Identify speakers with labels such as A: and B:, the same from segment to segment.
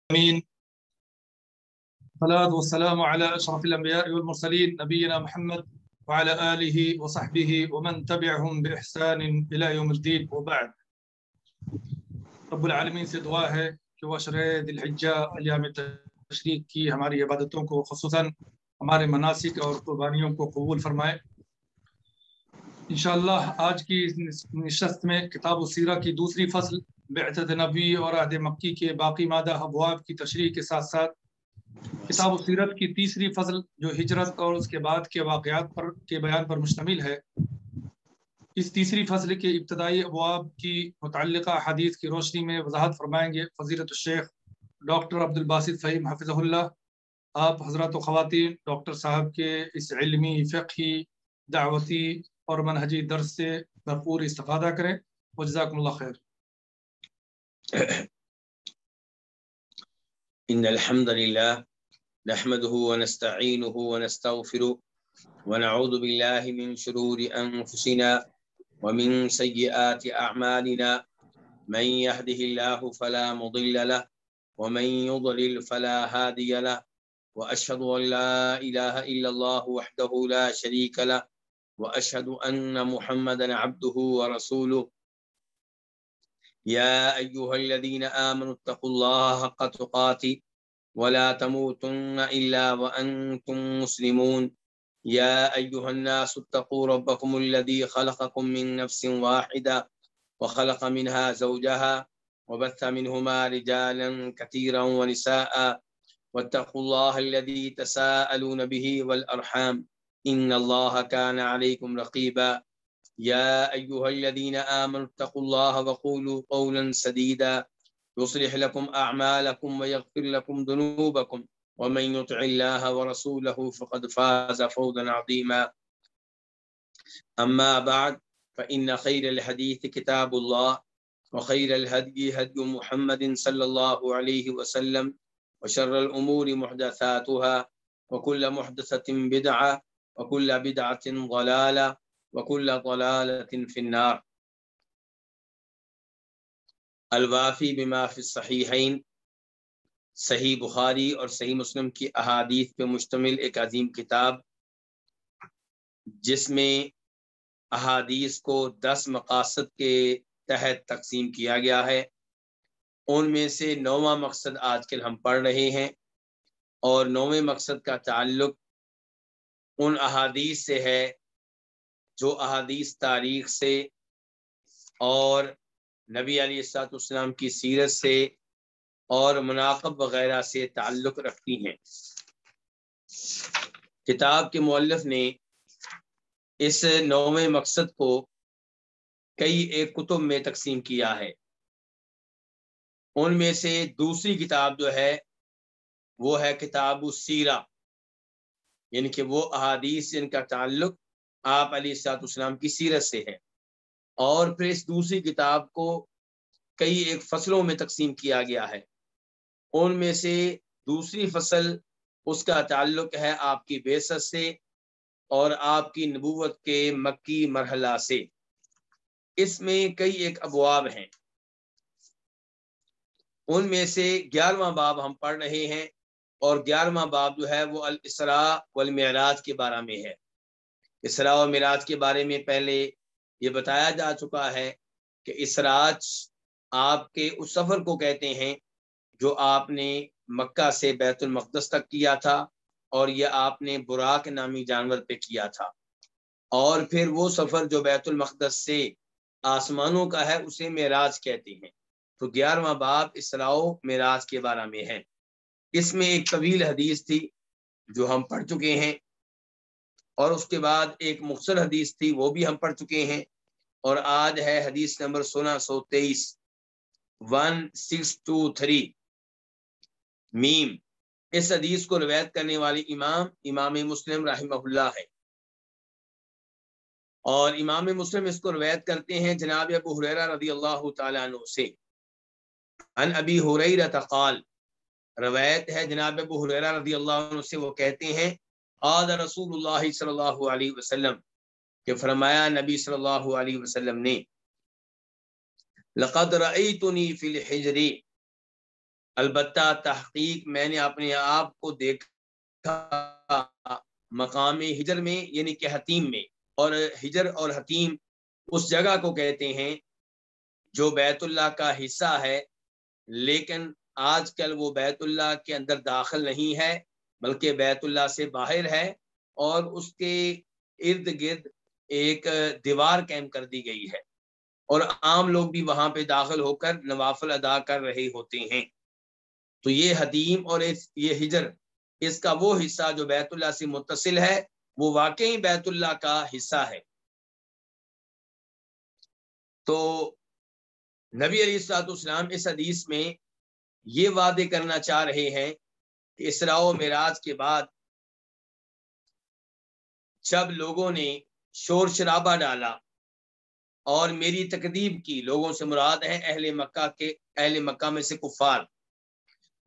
A: آمين. الصلاة والسلام على أشرف الأنبياء والمرسلين نبينا محمد وعلى آله وصحبه ومن تبعهم بإحسان إلى يوم الدين وبعد. رب العالمین سے دعا ہے کہ وہ اشرے ذی الحجہ ایام تشریق کی ہماری عبادتوں کو خصوصاً ہمارے مناسک اور قربانیوں کو قبول فرمائے. انشاءاللہ آج کی نشست میں کتاب السیرہ کی دوسری فصل بعثت نبوی اور عہد مکی کے باقی مادہ ابواب کی تشریح کے ساتھ ساتھ کتاب السیرت کی تیسری فصل جو ہجرت اور اس کے بعد کے واقعات کے بیان پر مشتمل ہے. اس تیسری فصل کے ابتدائی ابواب کی متعلقہ حدیث کی روشنی میں وضاحت فرمائیں گے فضیلت الشیخ ڈاکٹر عبدالباسط فہیم حفظہ اللہ. آپ حضرات و خواتین ڈاکٹر صاحب کے اس علمی فقہی دعوتی اور منہجی درس سے بھرپور استفادہ کریں. وجزاکم اللہ خیر.
B: إن الحمد لله نحمده ونستعينه ونستغفره ونعوذ بالله من شرور أنفسنا ومن سيئات أعمالنا من يهده الله فلا مضل له ومن يضلل فلا هادي له وأشهد أن لا إله إلا الله وحده لا شريك له وأشهد أن محمدا عبده ورسوله. يا أيها الذين آمنوا اتقوا الله حق تقاته ولا تموتن إلا وأنتم مسلمون. يا أيها الناس اتقوا ربكم الذي خلقكم من نفس واحدة وخلق منها زوجها وبث منهما رجالا كثيرا ونساء واتقوا الله الذي تساءلون به والأرحام إن الله كان عليكم رقيبا. يا أيها الذين آمنوا اتقوا الله وقولوا قولا سديدا يصلح لكم أعمالكم ويغفر لكم ذنوبكم ومن يطع الله ورسوله فقد فاز فوزا عظيما. أما بعد فإن خير الحديث كتاب الله وخير الهدي هدي محمد صلى الله عليه وسلم وشر الأمور محدثاتها وكل محدثة بدعة وكل بدعة ضلالة وكل ضلالة في النار. الوافی بما فی الصحیحین صحیح بخاری اور صحیح مسلم کی احادیث پہ مشتمل ایک عظیم کتاب جس میں احادیث کو 10 مقاصد کے تحت تقسیم کیا گیا ہے. ان میں سے 9واں مقصد آج کل ہم پڑھ رہے ہیں اور 9ویں مقصد کا تعلق ان احادیث سے ہے جو احادیث تاریخ سے اور نبی علیہ الصلوۃ والسلام کی سیرت سے اور مناقب وغیرہ سے تعلق رکھتی ہیں. کتاب کے مؤلف نے اس 9ویں مقصد کو کئی ایک کتب میں تقسیم کیا ہے. ان میں سے دوسری کتاب جو ہے وہ ہے کتاب السیرہ، یعنی کہ وہ احادیث جن کا تعلق آپ علیہ الصلوۃ والسلام کی سیرت سے ہے. اور پھر اس دوسری کتاب کو کئی ایک فصلوں میں تقسیم کیا گیا ہے. ان میں سے دوسری فصل اس کا تعلق ہے آپ کی بعثت سے اور آپ کی نبوت کے مکی مرحلہ سے. اس میں کئی ایک ابواب ہیں. ان میں سے 11واں باب ہم پڑھ رہے ہیں اور 11واں باب جو ہے وہ الاسراء والمعراج کے بارے میں ہے. اسراء و معراج کے بارے میں پہلے یہ بتایا جا چکا ہے کہ اسراج آپ کے اس سفر کو کہتے ہیں جو آپ نے مکہ سے بیت المقدس تک کیا تھا اور یہ آپ نے براق نامی جانور پہ کیا تھا. اور پھر وہ سفر جو بیت المقدس سے آسمانوں کا ہے اسے معراج کہتے ہیں. تو 11واں باب اسراء و معراج کے بارے میں ہے. اس میں ایک طویل حدیث تھی جو ہم پڑھ چکے ہیں اور اس کے بعد ایک مختصر حدیث تھی وہ بھی ہم پڑھ چکے ہیں. اور آج ہے حدیث نمبر 1623 1623 میم. اس حدیث کو روایت کرنے والی امام مسلم رحمہ اللہ ہے اور امام مسلم اس کو روایت کرتے ہیں جناب ابو ہریرہ رضی اللہ تعالیٰ عنہ سے. عن ابی ہریرہ قال، روایت ہے جناب ابو ہریرہ رضی اللہ عنہ سے، وہ کہتے ہیں قال رسول اللہ صلی اللہ علیہ وسلم، کہ فرمایا نبی صلی اللہ علیہ وسلم نے لقد رأيتني في الحجر، البتہ تحقیق میں نے اپنے آپ کو دیکھا مقام ہجر میں، یعنی کہ حتیم میں، اور ہجر اور حتیم اس جگہ کو کہتے ہیں جو بیت اللہ کا حصہ ہے، لیکن آج کل وہ بیت اللہ کے اندر داخل نہیں ہے بلکہ بیت اللہ سے باہر ہے، اور اس کے ارد گرد ایک دیوار قائم کر دی گئی ہے، اور عام لوگ بھی وہاں پہ داخل ہو کر نوافل ادا کر رہے ہوتے ہیں۔ تو یہ حتیم اور یہ ہجر، اس کا وہ حصہ جو بیت اللہ سے متصل ہے، وہ واقعی بیت اللہ کا حصہ ہے۔ تو نبی علیہ الصلوۃ والسلام اس حدیث میں یہ وعدے کرنا چاہ رہے ہیں کہ اسراء و معراج کے بعد جب لوگوں نے شور شرابہ ڈالا اور میری تکذیب کی، لوگوں سے مراد ہے اہل مکہ میں سے کفار،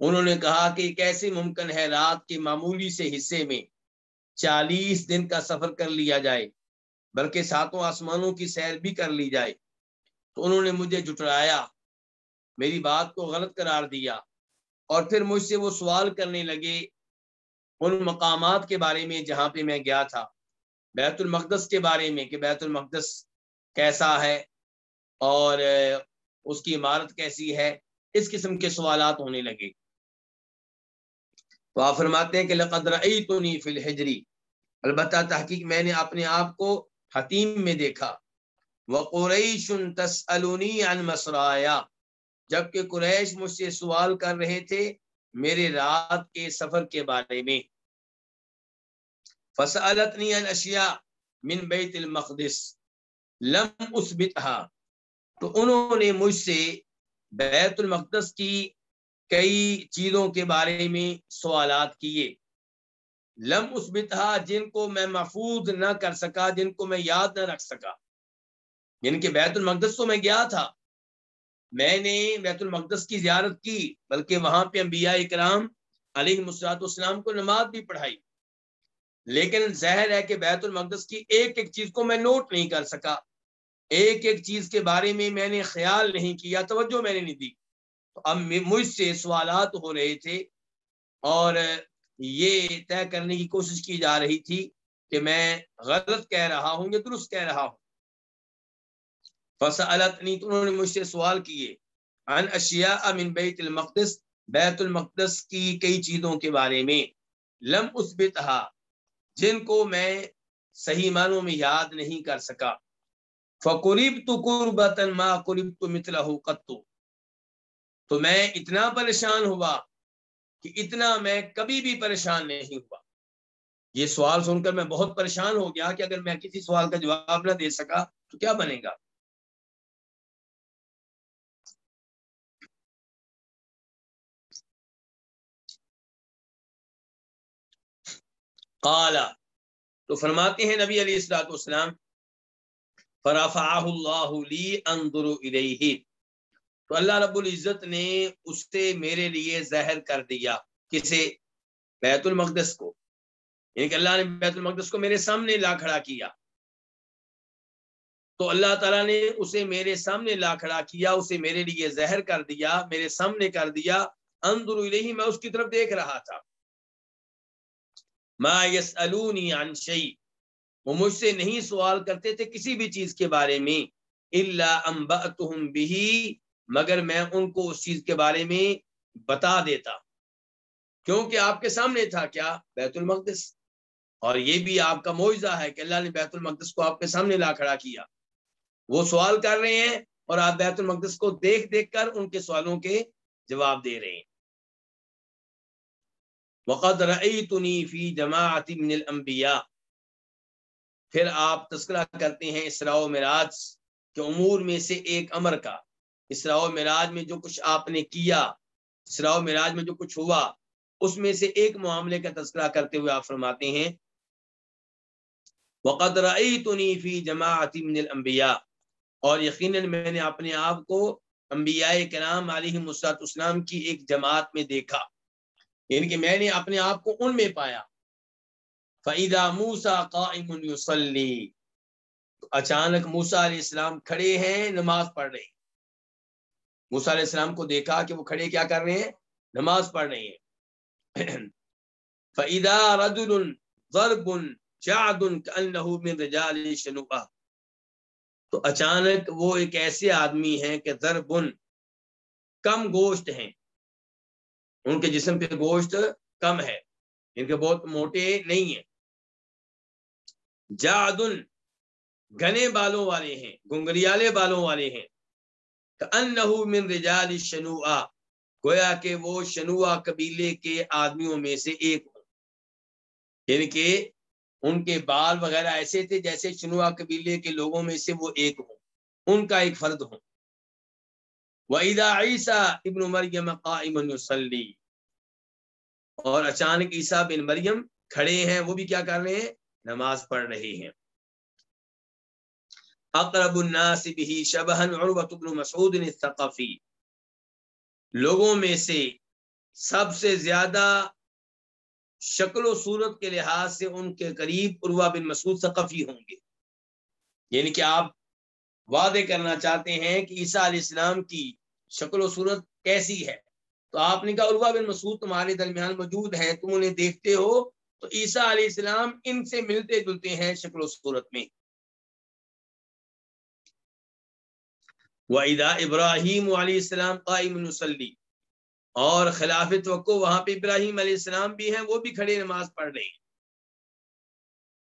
B: انہوں نے کہا کہ کیسے ممکن ہے رات کے معمولی سے حصے میں 40 دن کا سفر کر لیا جائے، بلکہ 7 آسمانوں کی سیر بھی کر لی جائے۔ تو انہوں نے مجھے جھٹلایا، میری بات کو غلط قرار دیا، اور پھر مجھ سے وہ سوال کرنے لگے ان مقامات کے بارے میں جہاں پہ میں گیا تھا، بیت المقدس کے بارے میں کہ بیت المقدس کیسا ہے اور اس کی عمارت کیسی ہے، اس قسم کے سوالات ہونے لگے۔ تو آپ فرماتے ہیں کہ لقد رأیتنی فی الحجر، البتہ تحقیق میں نے اپنے آپ کو حتیم میں دیکھا، وقریش تسألنی عن مسرایا، جبکہ قریش مجھ سے سوال کر رہے تھے میرے رات کے سفر کے بارے میں۔ فسألتنی عن اشیاء من بیت المقدس لم اثبتها، تو انہوں نے مجھ سے بیت المقدس کی کئی چیزوں کے بارے میں سوالات کیے، لم اثبتها، جن کو میں محفوظ نہ کر سکا، جن کو میں یاد نہ رکھ سکا۔ یعنی کہ بیت المقدس تو میں گیا تھا، میں نے بیت المقدس کی زیارت کی، بلکہ وہاں پہ انبیاء اکرام علیہ الصلوۃ والسلام کو نماز بھی پڑھائی، لیکن ظاہر ہے کہ بیت المقدس کی ایک ایک چیز کو میں نوٹ نہیں کر سکا، ایک ایک چیز کے بارے میں نے خیال نہیں کیا، توجہ میں نے نہیں دی۔ تو اب مجھ سے سوالات ہو رہے تھے اور یہ طے کرنے کی کوشش کی جا رہی تھی کہ میں غلط کہہ رہا ہوں یا درست کہہ رہا ہوں۔ فسألتنی، تو انہوں نے مجھ سے سوال کیے، عن اشیاء من بیت المقدس، بیت المقدس کی کئی چیزوں کے بارے میں، لم اثبتها، جن کو میں صحیح معنوں میں یاد نہیں کر سکا۔ فقربت قربۃ ما قربت مثلہ قط، تو میں اتنا پریشان ہوا کہ اتنا میں کبھی بھی پریشان نہیں ہوا۔ یہ سوال سن کر میں بہت پریشان ہو گیا کہ اگر میں کسی سوال کا جواب نہ دے سکا تو کیا بنے گا۔ قال، تو فرماتے ہیں نبی علیہ الصلوۃ والسلام، فرفعہ اللہ لی انظر الیہ، تو اللہ رب العزت نے اسے میرے لیے ظاہر کر دیا، کسے؟ بیت المقدس کو، یعنی کہ اللہ نے بیت المقدس کو میرے سامنے لا کھڑا کیا، تو اللہ تعالیٰ نے اسے میرے سامنے لا کھڑا کیا، اسے میرے لیے ظاہر کر دیا، میرے سامنے کر دیا، انظر الیہ، میں اس کی طرف دیکھ رہا تھا۔ ما یسألونی عن شیء، وہ مجھ سے نہیں سوال کرتے تھے کسی بھی چیز کے بارے میں، الا انبأتهم به، مگر میں ان کو اس چیز کے بارے میں بتا دیتا، کیونکہ آپ کے سامنے تھا کیا؟ بیت المقدس، اور یہ بھی آپ کا معجزہ ہے کہ اللہ نے بیت المقدس کو آپ کے سامنے لا کھڑا کیا۔ وہ سوال کر رہے ہیں اور آپ بیت المقدس کو دیکھ دیکھ کر ان کے سوالوں کے جواب دے رہے ہیں۔ وقد رأیتنی فی جماعت من الانبیاء، پھر آپ تذکرہ کرتے ہیں اسراء و معراج کے امور میں سے ایک امر کا، اسراء و معراج میں جو کچھ آپ نے کیا، اسراء و معراج میں جو کچھ ہوا، اس میں سے ایک معاملے کا تذکرہ کرتے ہوئے آپ فرماتے ہیں، وقد رأیتنی فی جماعت من الانبیاء، اور یقیناً میں نے اپنے آپ کو انبیاء کرام علیہ السلام کی ایک جماعت میں دیکھا، یعنی کہ میں نے اپنے آپ کو ان میں پایا۔ فَإِذَا مُوسَىٰ قَائِمٌ يُصَلِّي، تو اچانک موسیٰ علیہ السلام کھڑے ہیں، نماز پڑھ رہے ہیں۔ موسیٰ علیہ السلام کو دیکھا کہ وہ کھڑے کیا کر رہے ہیں؟ نماز پڑھ رہے ہیں. فَإِذَا رَجُلٌ ضَرْبٌ جَعْدٌ كَأَنَّهُ مِنْ رِجَالِ شَنُوءَةٍ، تو اچانک وہ ایک ایسے آدمی ہیں کہ ضربن کم گوشت ہیں، ان کے جسم پہ گوشت کم ہے، ان کے بہت موٹے نہیں ہیں. جعدن گھنے بالوں والے ہیں، گنگریالے بالوں والے ہیں. کأنہ من رجال شنوء، گویا کہ وہ شنوء قبیلے کے آدمیوں میں سے ایک ہوں، یعنی کہ ان کے بال وغیرہ ایسے تھے جیسے شنوء قبیلے کے لوگوں میں سے وہ ایک ہوں، ان کا ایک فرد ہوں. وَإِذَا عِيسَىٰ ابن مریم قائم يصلی، اور اچانک عیسیٰ بن مریم کھڑے ہیں، وہ بھی کیا کر رہے ہیں؟ نماز پڑھ رہے ہیں. اقرب الناس به شبہا عروۃ بن مسعود الثقفی، لوگوں میں سے سب سے زیادہ شکل و صورت کے لحاظ سے ان کے قریب عروہ بن مسعود ثقفی ہوں گے. یعنی کہ آپ وعدے کرنا چاہتے ہیں کہ عیسیٰ علیہ السلام کی شکل و صورت کیسی ہے، تو آپ نے کہا عروہ بن مسعود تمہارے درمیان موجود ہیں، تم انہیں دیکھتے ہو، تو عیسیٰ علیہ السلام ان سے ملتے جلتے ہیں شکل و صورت میں. وَإِذَا إِبْرَاهِيمُ علیہ السلام قائم يصلی، اور خلاف توقع وہاں پہ ابراہیم علیہ السلام بھی ہیں، وہ بھی کھڑے نماز پڑھ رہے ہیں.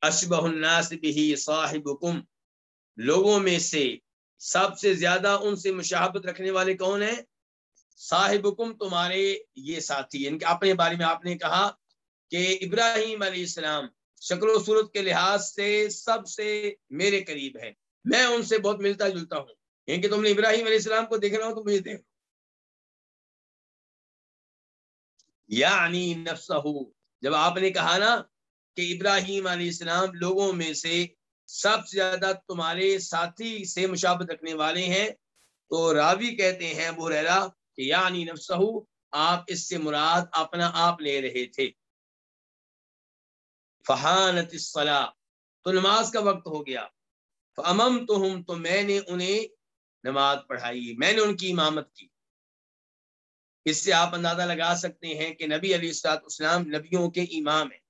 B: اشبہ الناس بہ صاحبکم، لوگوں میں سے سب سے زیادہ ان سے مشابہت رکھنے والے کون ہیں؟ صاحبکم، تمہارے یہ ساتھی. یعنی کہ اپنے بارے میں آپ نے کہا کہ ابراہیم علیہ السلام شکل و صورت کے لحاظ سے سب سے میرے قریب ہے، میں ان سے بہت ملتا جلتا ہوں. یعنی کہ تم نے ابراہیم علیہ السلام کو دیکھنا ہو تو مجھے دیکھو. یعنی نفسہ، جب آپ نے کہا نا کہ ابراہیم علیہ السلام لوگوں میں سے سب سے زیادہ تمہارے ساتھی سے مشابہت رکھنے والے ہیں، تو راوی کہتے ہیں ابو ہریرہ کہ یعنی نفسہ، آپ اس سے مراد اپنا آپ لے رہے تھے. فحانت الصلاۃ، تو نماز کا وقت ہو گیا. فاممتہم، تو میں نے انہیں نماز پڑھائی، میں نے ان کی امامت کی. اس سے آپ اندازہ لگا سکتے ہیں کہ نبی علیہ الصلوۃ والسلام نبیوں کے امام ہیں.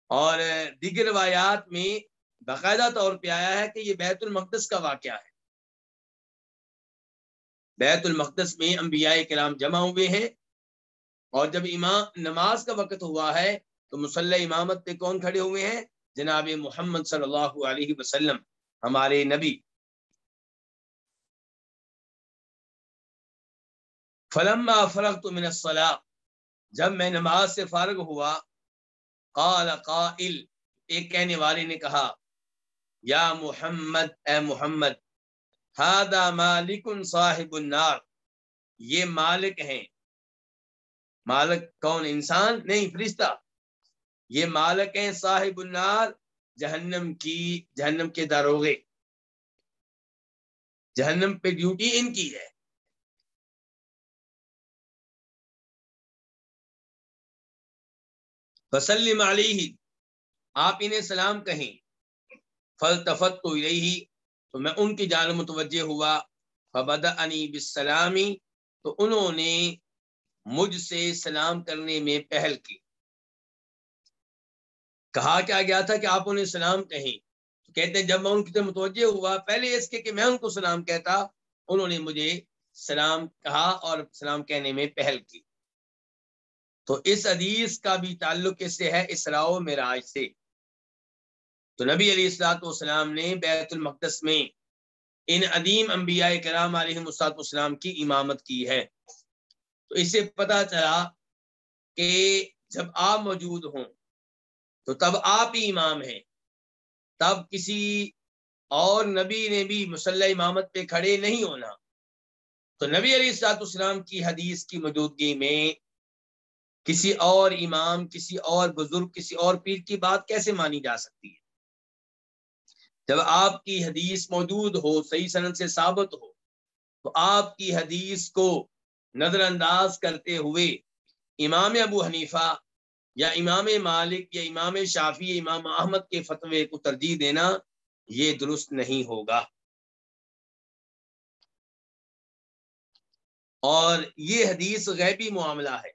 B: اور دیگر روایات میں باقاعدہ طور پہ آیا ہے کہ یہ بیت المقدس کا واقعہ ہے. بیت المقدس میں انبیاء کرام جمع ہوئے ہیں، اور جب امام نماز کا وقت ہوا ہے تو مصلی امامت پہ کون کھڑے ہوئے ہیں؟ جناب محمد صلی اللہ علیہ وسلم، ہمارے نبی. فلما فرغت من الصلاۃ، جب میں نماز سے فارغ ہوا، قال قائل، ایک کہنے والے نے کہا، یا محمد، اے محمد، ھذا مالک صاحب النار، یہ مالک ہیں. مالک کون؟ انسان نہیں، فرشتہ. یہ مالک ہیں صاحب النار، جہنم کے داروغے، جہنم پہ ڈیوٹی ان کی ہے. فسلم علیہ، آپ انہیں سلام کہیں. فالتفت الیہ، تو میں ان کی جانب متوجہ ہوا. فبدأنی بالسلام، تو انہوں نے مجھ سے سلام کرنے میں پہل کی. کہا کیا گیا تھا کہ آپ انہیں سلام کہیں، تو کہتے ہیں جب میں ان کی طرف متوجہ ہوا، پہلے اس کے کہ میں ان کو سلام کہتا، انہوں نے مجھے سلام کہا اور سلام کہنے میں پہل کی. تو اس حدیث کا بھی تعلق اس سے ہے، اسراء و معراج سے. تو نبی علیہ الصلوۃ والسلام نے بیت المقدس میں ان عظیم انبیاء کرام علیہ الصلوۃ والسلام کی امامت کی ہے. تو اس سے پتہ چلا کہ جب آپ موجود ہوں تو تب آپ ہی امام ہیں، تب کسی اور نبی نے بھی مصلی امامت پہ کھڑے نہیں ہونا. تو نبی علیہ الصلوۃ والسلام کی حدیث کی موجودگی میں کسی اور امام، کسی اور بزرگ، کسی اور پیر کی بات کیسے مانی جا سکتی ہے؟ جب آپ کی حدیث موجود ہو، صحیح سند سے ثابت ہو، تو آپ کی حدیث کو نظر انداز کرتے ہوئے امام ابو حنیفہ یا امام مالک یا امام شافعی یا امام احمد کے فتوے کو ترجیح دینا، یہ درست نہیں ہوگا. اور یہ حدیث غیبی معاملہ ہے.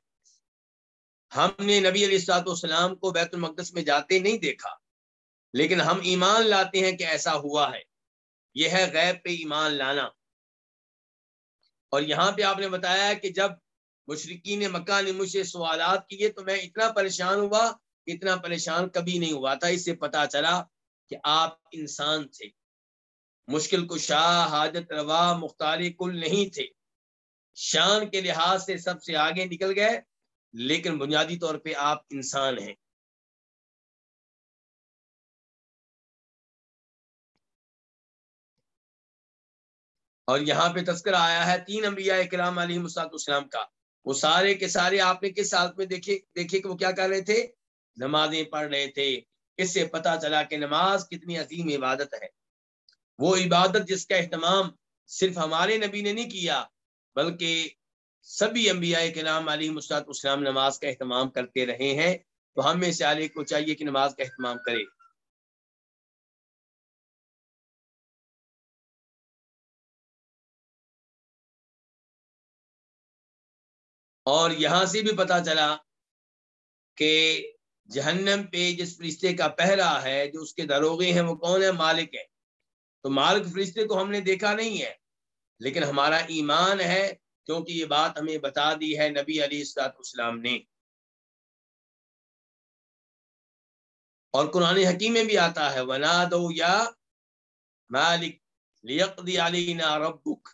B: ہم نے نبی علیہ الصلوۃ والسلام کو بیت المقدس میں جاتے نہیں دیکھا، لیکن ہم ایمان لاتے ہیں کہ ایسا ہوا ہے. یہ ہے غیب پہ ایمان لانا. اور یہاں پہ آپ نے بتایا کہ جب مشرکین مکہ نے مجھ سے سوالات کیے تو میں اتنا پریشان ہوا، اتنا پریشان کبھی نہیں ہوا تھا. اس سے پتہ چلا کہ آپ انسان تھے، مشکل کشا، حاجت روا، مختار کل نہیں تھے. شان کے لحاظ سے سب سے آگے نکل گئے، لیکن بنیادی طور پہ آپ انسان ہیں. اور یہاں پہ تذکرہ آیا ہے 3 انبیاء کرام علیہ السلام کا. وہ سارے کے سارے آپ نے کس حالت میں دیکھے کہ وہ کیا کر رہے تھے؟ نمازیں پڑھ رہے تھے. اس سے پتہ چلا کہ نماز کتنی عظیم عبادت ہے. وہ عبادت جس کا اہتمام صرف ہمارے نبی نے نہیں کیا، بلکہ سبھی انبیاء کرام علیہ السلام نماز کا اہتمام کرتے رہے ہیں. تو ہم میں سے ہر ایک کو چاہیے کہ نماز کا اہتمام کرے. اور یہاں سے بھی پتہ چلا کہ جہنم پہ جس فرشتے کا پہرا ہے، جو اس کے دروغے ہیں، وہ کون ہے؟ مالک ہے. تو مالک فرشتے کو ہم نے دیکھا نہیں ہے، لیکن ہمارا ایمان ہے، کیونکہ یہ بات ہمیں بتا دی ہے نبی علیہ السلام نے. اور قرآن حکیم میں بھی آتا ہے وَنَادَوْا يَا مَالِكْ لِيَقْضِيَ عَلَيْنَا رَبُّكَ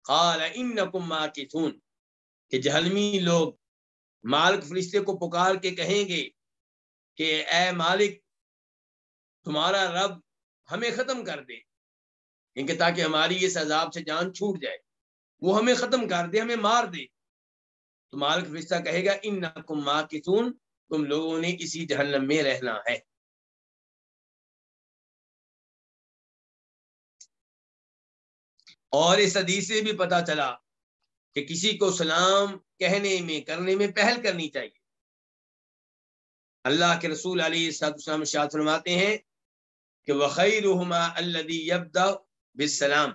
B: قَالَ إِنَّكُمْ مَاكِثُونَ، کہ جہنمی لوگ مالک فرشتے کو پکار کے کہیں گے کہ اے مالک، تمہارا رب ہمیں ختم کر دے، کہ تاکہ ہماری اس عذاب سے جان چھوٹ جائے، وہ ہمیں ختم کر دے، ہمیں مار دے. تو مالک فرشتہ کہے گا انکم ماکثون، تم لوگوں نے اسی جہنم میں رہنا ہے. اور اس حدیث سے بھی پتہ چلا کہ کسی کو سلام کہنے میں کرنے میں پہل کرنی چاہیے. اللہ کے رسول علیہ السلام ارشاد فرماتے ہیں کہ وَخَيْرُهُمَا الَّذِي يَبْدَأُ بِالسَّلَامِ،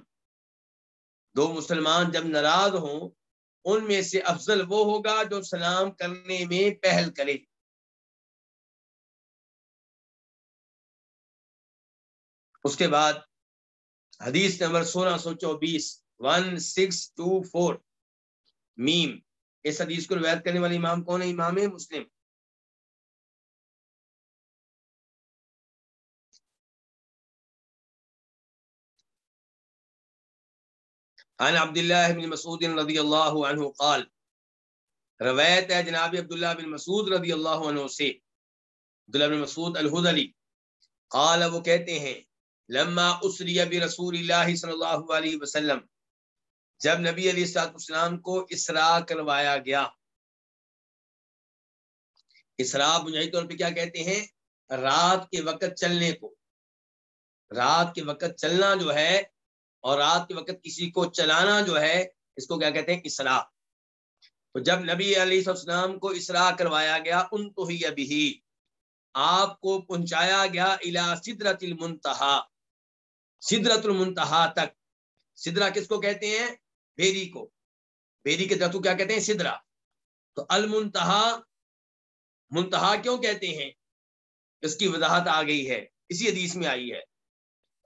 B: دو مسلمان جب ناراض ہوں ان میں سے افضل وہ ہوگا جو سلام کرنے میں پہل کرے. اس کے بعد حدیث نمبر 1624 1624 میم. اس حدیث کو روایت کرنے والے امام کون ہے؟ امام مسلم. عن عبداللہ بن مسعود رضی اللہ عنہ قال، روایت ہے جناب عبداللہ بن مسعود رضی اللہ عنہ سے، عبداللہ بن مسعود الہذلی، قال وہ کہتے ہیں لما اسری برسول اللہ صلی اللہ علیہ وسلم، جب نبی علیہ السلام کو اسراء کروایا گیا. اسراء بنیادی طور پہ کیا کہتے ہیں؟ رات کے وقت چلنے کو. رات کے وقت چلنا جو ہے اور رات کے وقت کسی کو چلانا جو ہے، اس کو کیا کہتے ہیں؟ اسراء. تو جب نبی علیہ السلام کو اسراء کروایا گیا، انتہی بہ، آپ کو پہنچایا گیا الی سدرۃ المنتہا، سدرۃ المنتہا تک. سدرہ کس کو کہتے ہیں؟ بیری کو. بیری کے درخت کو کیا کہتے ہیں؟ سدرہ. تو المنتہا، منتہا کیوں کہتے ہیں؟ اس کی وضاحت آ گئی ہے، اسی حدیث میں آئی ہے.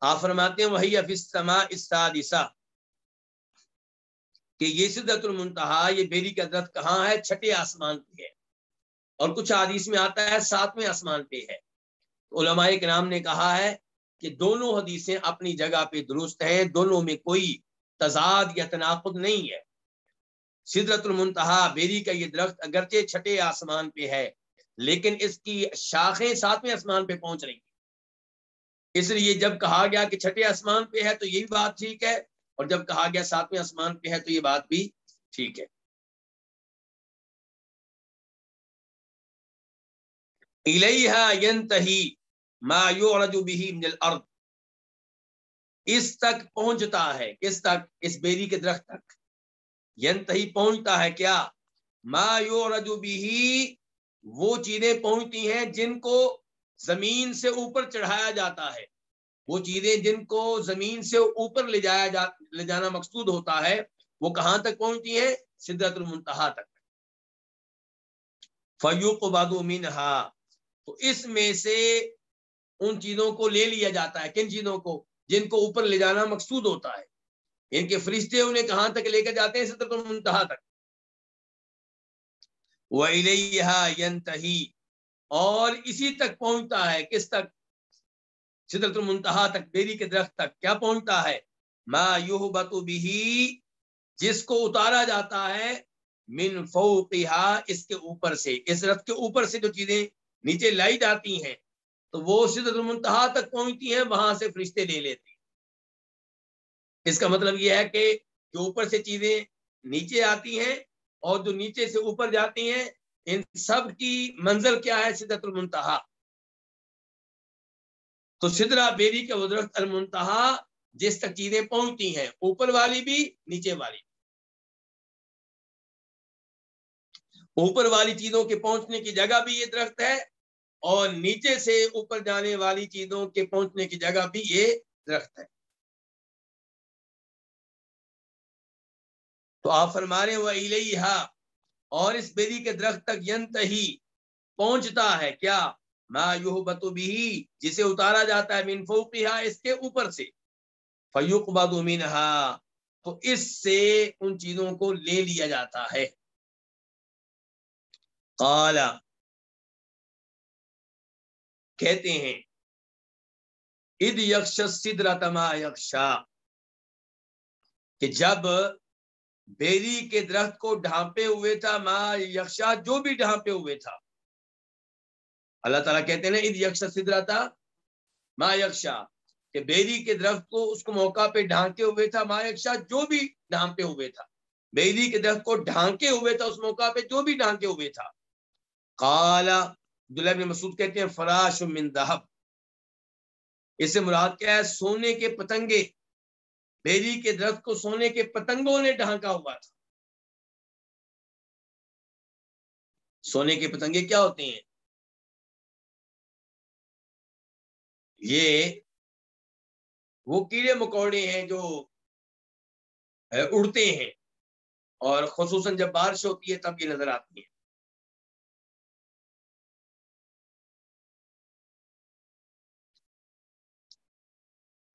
B: آپ فرماتے ہیں وہی فی السماء السادسہ، کہ یہ سدرۃ المنتہا، یہ بیری کا درخت کہاں ہے؟ چھٹے آسمان پہ ہے. اور کچھ حدیث میں آتا ہے 7ویں آسمان پہ ہے. علماء کرام نے کہا ہے کہ دونوں حدیثیں اپنی جگہ پہ درست ہیں، دونوں میں کوئی تضاد یا تناقض نہیں ہے. سدرۃ المنتہا بیری کا یہ درخت اگرچہ چھٹے آسمان پہ ہے، لیکن اس کی شاخیں 7ویں آسمان پہ پہنچ رہی ہیں. اس لیے جب کہا گیا کہ چھٹے آسمان پہ ہے تو یہ بھی بات ٹھیک ہے، اور جب کہا گیا 7ویں آسمان پہ ہے تو یہ بات بھی ٹھیک ہے. الیہا ینتہی ما یعرج بہ من الارض، اس تک پہنچتا ہے، کس تک؟ اس بیری کے درخت تک. ینتہی پہنچتا ہے کیا؟ ما یعرج بہ، وہ چیزیں پہنچتی ہیں جن کو زمین سے اوپر چڑھایا جاتا ہے. وہ چیزیں جن کو زمین سے اوپر لے جانا مقصود ہوتا ہے، وہ کہاں تک پہنچتی ہیں؟ سدرۃ المنتہا تک. فیوقبض منہا، تو اس میں سے ان چیزوں کو لے لیا جاتا ہے. کن چیزوں کو؟ جن کو اوپر لے جانا مقصود ہوتا ہے. ان کے فرشتے انہیں کہاں تک لے کر جاتے ہیں؟ سدرۃ المنتہا تک. وَإِلَيْهَا يَنْتَهِي، اور اسی تک پہنچتا ہے. کس تک؟ سدرۃ المنتہا تک، بیری کے درخت تک. کیا پہنچتا ہے؟ ما یہبط بہ، جس کو اتارا جاتا ہے من فوقها، اس کے اوپر سے. اس درخت کے اوپر سے جو چیزیں نیچے لائی جاتی ہیں تو وہ سدرۃ المنتہا تک پہنچتی ہیں، وہاں سے فرشتے لے لیتے ہیں. اس کا مطلب یہ ہے کہ جو اوپر سے چیزیں نیچے آتی ہیں اور جو نیچے سے اوپر جاتی ہیں، ان سب کی منزل کیا ہے؟ سدرۃ المنتہا. تو سدرہ بیری کا وہ درخت المنتہا جس تک چیزیں پہنچتی ہیں، اوپر والی بھی نیچے والی. اوپر والی چیزوں کے پہنچنے کی جگہ بھی یہ درخت ہے، اور نیچے سے اوپر جانے والی چیزوں کے پہنچنے کی جگہ بھی یہ درخت ہے. تو آپ فرما رہے ہیں وَإِلَيْهَا، اور اس بیری کے درخت تک ینتہی پہنچتا ہے کیا؟ ما یہبط بہ، جسے اتارا جاتا ہے من فوقها، اس کے اوپر سے. فیقبض منہا، تو اس سے ان چیزوں کو لے لیا جاتا ہے. قال، کہتے ہیں اذ یغشی السدرۃ ما یغشی، کہ جب بیری کے درخت کو ڈھانپے ہوئے تھا، ما یغشی، جو بھی ڈھانپے ہوئے تھا. اللہ تعالیٰ کہتے ہیں نا اذ یغشی السدرۃ ما یغشی، کہ بیری کے درخت کو اس کو موقع پہ ڈھانکے ہوئے تھا. ما یغشی، جو بھی ڈھانپے ہوئے تھا. بیری کے درخت کو ڈھانکے ہوئے تھا، اس موقع پہ جو بھی ڈھانکے ہوئے تھا. قال، عبداللہ بن مسعود کہتے ہیں فراش من ذہب، اس سے مراد کیا ہے؟ سونے کے پتنگے. بیری کے درخت کو سونے کے پتنگوں نے ڈھانکا ہوا تھا. سونے کے پتنگے کیا ہوتے ہیں؟ یہ وہ کیڑے مکوڑے ہیں جو اڑتے ہیں، اور خصوصاً جب بارش ہوتی ہے تب یہ نظر آتی ہیں.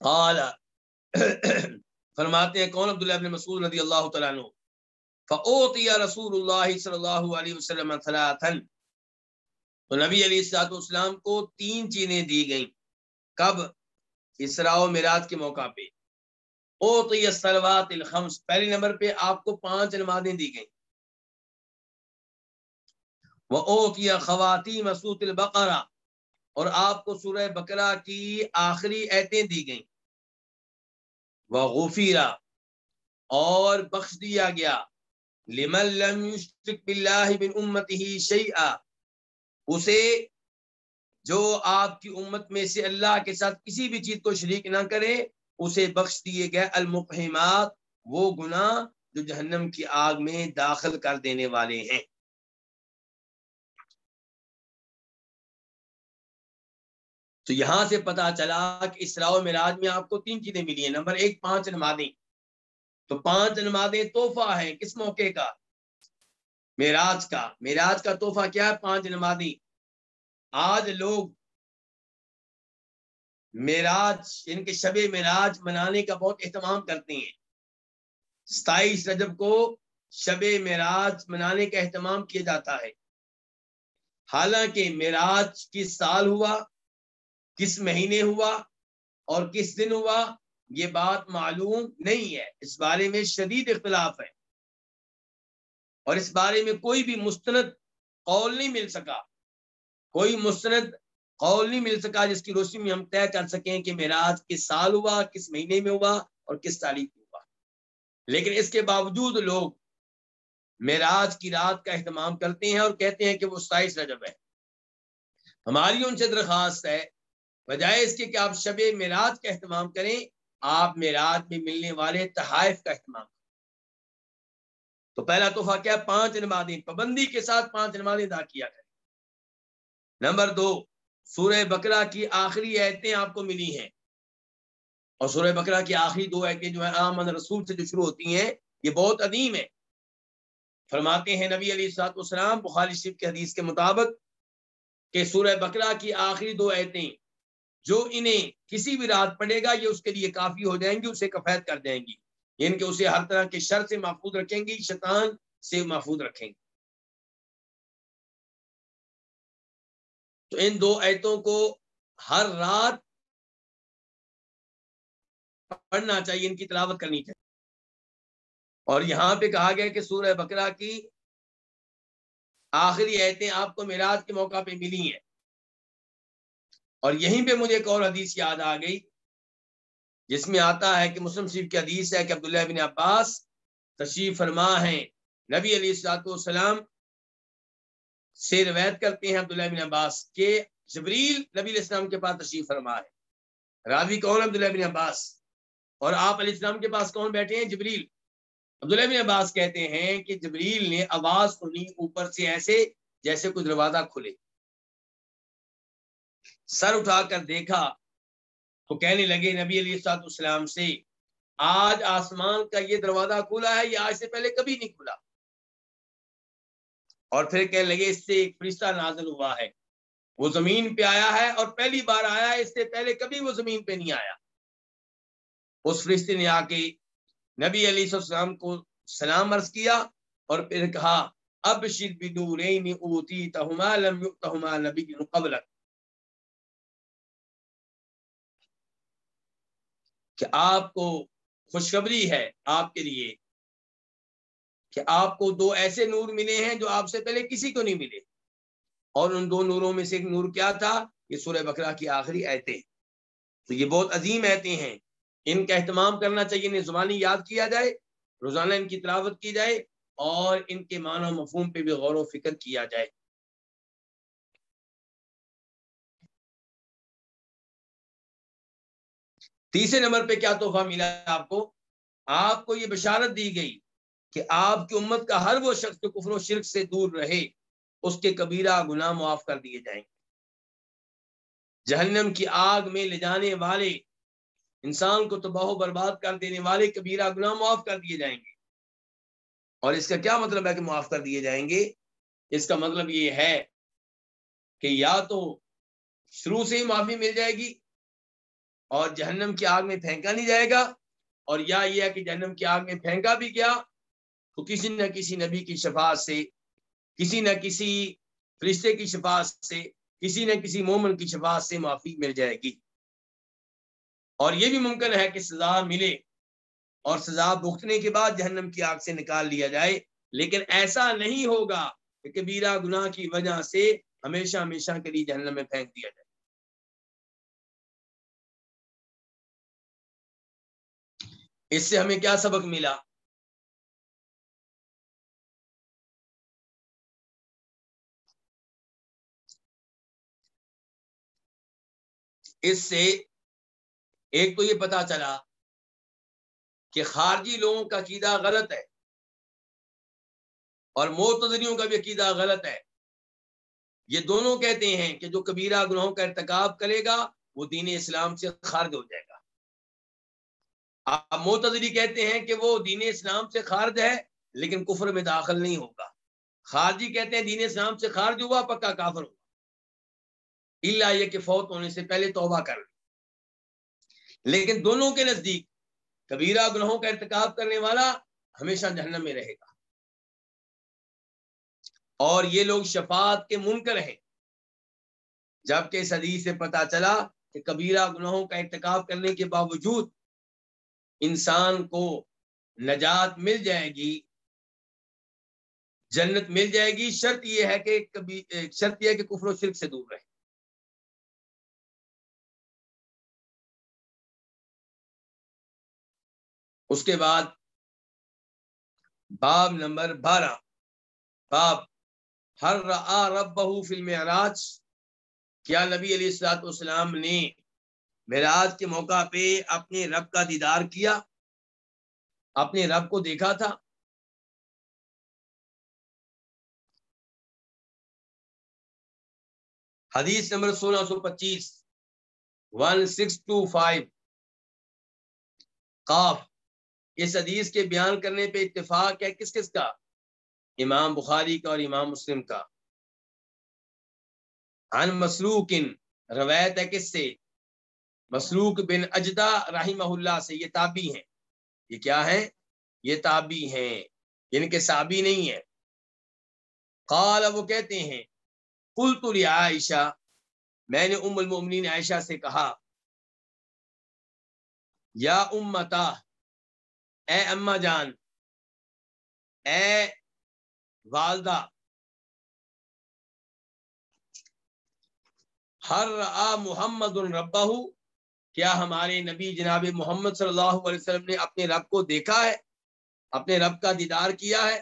B: قال، فرماتے ہیں کون؟ عبداللہ بن مسعود رضی اللہ تعالیٰ عنہ. فأوتي رسول اللہ صلی اللہ علیہ وسلم ثلاثا، تو نبی علیہ الصلوۃ والسلام کو 3 چیزیں دی گئیں. کب؟ اسراء و معراج کے موقع پہ. اوتي الصلوات الخمس، پہلے نمبر پہ آپ کو 5 نمازیں دی گئیں. وأوتي خواتیم سورۃ البقرہ، اور آپ کو سورہ بقرہ کی آخری آیتیں دی گئیں. وغفر، اور بخش دیا گیا. لمن لم یشرک باللہ من امتہ شیئا، اسے جو آپ کی امت میں سے اللہ کے ساتھ کسی بھی چیز کو شریک نہ کرے، اسے بخش دیے گئے. المقحمات، وہ گناہ جو جہنم کی آگ میں داخل کر دینے والے ہیں. تو یہاں سے پتا چلا کہ اسراء و معراج میں آپ کو 3 چیزیں ملی ہیں. نمبر 1 5 نمازیں. تو 5 نمازیں تحفہ ہیں. کس موقع کا؟ معراج کا. معراج کا تحفہ کیا ہے؟ 5 نمازیں. آج لوگ معراج، ان کے شب معراج منانے کا بہت اہتمام کرتے ہیں. 27 رجب کو شب معراج منانے کا اہتمام کیا جاتا ہے. حالانکہ معراج کس سال ہوا، کس مہینے ہوا اور کس دن ہوا، یہ بات معلوم نہیں ہے. اس بارے میں شدید اختلاف ہے، اور اس بارے میں کوئی بھی مستند قول نہیں مل سکا. کوئی مستند قول نہیں مل سکا جس کی روشنی میں ہم طے کر سکیں کہ معراج کس سال ہوا، کس مہینے میں ہوا اور کس تاریخ میں ہوا. لیکن اس کے باوجود لوگ معراج کی رات کا اہتمام کرتے ہیں اور کہتے ہیں کہ وہ 27 رجب ہے. ہماری ان سے درخواست ہے، بجائے اس کے کہ آپ شب معراج کا اہتمام کریں، آپ معراج میں ملنے والے تحائف کا اہتمام کریں. تو پہلا تحفہ کیا؟ 5 نمازیں، پابندی کے ساتھ 5 نمازیں ادا کیا کریں. نمبر 2 سورہ بقرہ کی آخری آیتیں آپ کو ملی ہیں، اور سورہ بقرہ کی آخری 2 آیتیں جو ہیں آمن رسول سے جو شروع ہوتی ہیں، یہ بہت عظیم ہے. فرماتے ہیں نبی علیہ الصلوۃ والسلام بخاری شریف کی حدیث کے مطابق کہ سورہ بقرہ کی آخری 2 آیتیں جو انہیں کسی بھی رات پڑھے گا یہ اس کے لیے کافی ہو جائیں گی، اسے کفایت کر جائیں گی، یعنی کہ اسے ہر طرح کے شر سے محفوظ رکھیں گی، شیطان سے محفوظ رکھیں گی۔ تو ان 2 آیتوں کو ہر رات پڑھنا چاہیے، ان کی تلاوت کرنی چاہیے۔ اور یہاں پہ کہا گیا کہ سورہ بقرہ کی آخری آیتیں آپ کو معراج کے موقع پہ ملی ہیں، اور یہیں پہ مجھے ایک اور حدیث یاد آ گئی جس میں آتا ہے کہ مسلم شریف کی حدیث ہے کہ عبداللہ بن عباس تشریف فرما ہیں، نبی علیہ الصلوۃ والسلام سے روایت کرتے ہیں عبداللہ بن عباس کہ جبریل نبی علیہ السلام کے پاس تشریف فرما ہے۔ راوی کون؟ عبداللہ بن عباس۔ اور آپ علیہ السلام کے پاس کون بیٹھے ہیں؟ جبریل۔ عبداللہ بن عباس کہتے ہیں کہ جبریل نے آواز سنی اوپر سے ایسے جیسے کوئی دروازہ کھلے، سر اٹھا کر دیکھا تو کہنے لگے نبی علیہ الصلوۃ والسلام سے، آج آسمان کا یہ دروازہ کھلا ہے، یہ آج سے پہلے کبھی نہیں کھلا۔ اور پھر کہنے لگے اس سے ایک فرشتہ نازل ہوا ہے، وہ زمین پہ آیا ہے اور پہلی بار آیا ہے، اس سے پہلے کبھی وہ زمین پہ نہیں آیا۔ اس فرشتے نے آ کے نبی علیہ السلام کو سلام عرض کیا اور پھر کہا، ابشر بنورین اوتیتہما لم یؤتہما نبی قبلک، کہ آپ کو خوشخبری ہے آپ کے لیے کہ آپ کو 2 ایسے نور ملے ہیں جو آپ سے پہلے کسی کو نہیں ملے، اور ان 2 نوروں میں سے ایک نور کیا تھا؟ یہ سورہ بقرہ کی آخری آیتیں۔ تو یہ بہت عظیم آیتیں ہیں، ان کا اہتمام کرنا چاہیے، انہیں زبانی یاد کیا جائے، روزانہ ان کی تلاوت کی جائے اور ان کے معنی و مفہوم پہ بھی غور و فکر کیا جائے۔ تیسرے نمبر پہ کیا تحفہ ملا آپ کو؟ آپ کو یہ بشارت دی گئی کہ آپ کی امت کا ہر وہ شخص جو کفر و شرک سے دور رہے اس کے کبیرہ گناہ معاف کر دیے جائیں گے، جہنم کی آگ میں لے جانے والے، انسان کو تباہ و برباد کر دینے والے کبیرہ گناہ معاف کر دیے جائیں گے۔ اور اس کا کیا مطلب ہے کہ معاف کر دیے جائیں گے؟ اس کا مطلب یہ ہے کہ یا تو شروع سے ہی معافی مل جائے گی اور جہنم کی آگ میں پھینکا نہیں جائے گا، اور یا یہ ہے کہ جہنم کی آگ میں پھینکا بھی گیا تو کسی نہ کسی نبی کی شفاعت سے، کسی نہ کسی فرشتے کی شفاعت سے، کسی نہ کسی مومن کی شفاعت سے معافی مل جائے گی۔ اور یہ بھی ممکن ہے کہ سزا ملے اور سزا بھگتنے کے بعد جہنم کی آگ سے نکال لیا جائے، لیکن ایسا نہیں ہوگا کہ کبیرہ گناہ کی وجہ سے ہمیشہ ہمیشہ کے لیے جہنم میں پھینک دیا جائے۔ اس سے ہمیں کیا سبق ملا؟ اس سے ایک تو یہ پتا چلا کہ خارجی لوگوں کا عقیدہ غلط ہے اور معتزلیوں کا بھی عقیدہ غلط ہے۔ یہ دونوں کہتے ہیں کہ جو کبیرہ گناہوں کا ارتکاب کرے گا وہ دین اسلام سے خارج ہو جائے گا۔ آپ معتزلی کہتے ہیں کہ وہ دین اسلام سے خارج ہے لیکن کفر میں داخل نہیں ہوگا۔ خارجی کہتے ہیں دین اسلام سے خارج ہوا پکا کافر ہوا، الا یہ کہ فوت ہونے سے پہلے توبہ کر لے۔ لیکن دونوں کے نزدیک کبیرہ گناہوں کا ارتکاب کرنے والا ہمیشہ جہنم میں رہے گا، اور یہ لوگ شفاعت کے منکر ہیں، جبکہ اس حدیث سے پتہ چلا کہ کبیرہ گناہوں کا ارتکاب کرنے کے باوجود انسان کو نجات مل جائے گی، جنت مل جائے گی، شرط یہ ہے کہ کفر و شرک سے دور رہے۔ اس کے بعد باب نمبر 12، باب ہر رآ ربہ فی المعراج، کیا نبی علیہ الصلوۃ والسلام نے معراج کے موقع پہ اپنے رب کا دیدار کیا، اپنے رب کو دیکھا تھا؟ حدیث نمبر 1625 1625 قاف، اس حدیث کے بیان کرنے پہ اتفاق ہے کس کس کا؟ امام بخاری کا اور امام مسلم کا. عن مسروق، روایت ہے کس سے؟ مسروق بن اجدہ رحمہ اللہ سے. یہ تابعی ہیں. یہ کیا ہیں؟ یہ تابعی ہیں، یعنی کہ صحابی نہیں ہے. قال، وہ کہتے ہیں قلت لعائشہ، میں نے ام المؤمنین عائشہ سے کہا، یا امتا، اے اماں جان، اے والدہ، ہر رآ محمد ربہ، کیا ہمارے نبی جناب محمد صلی اللہ علیہ وسلم نے اپنے رب کو دیکھا ہے، اپنے رب کا دیدار کیا ہے؟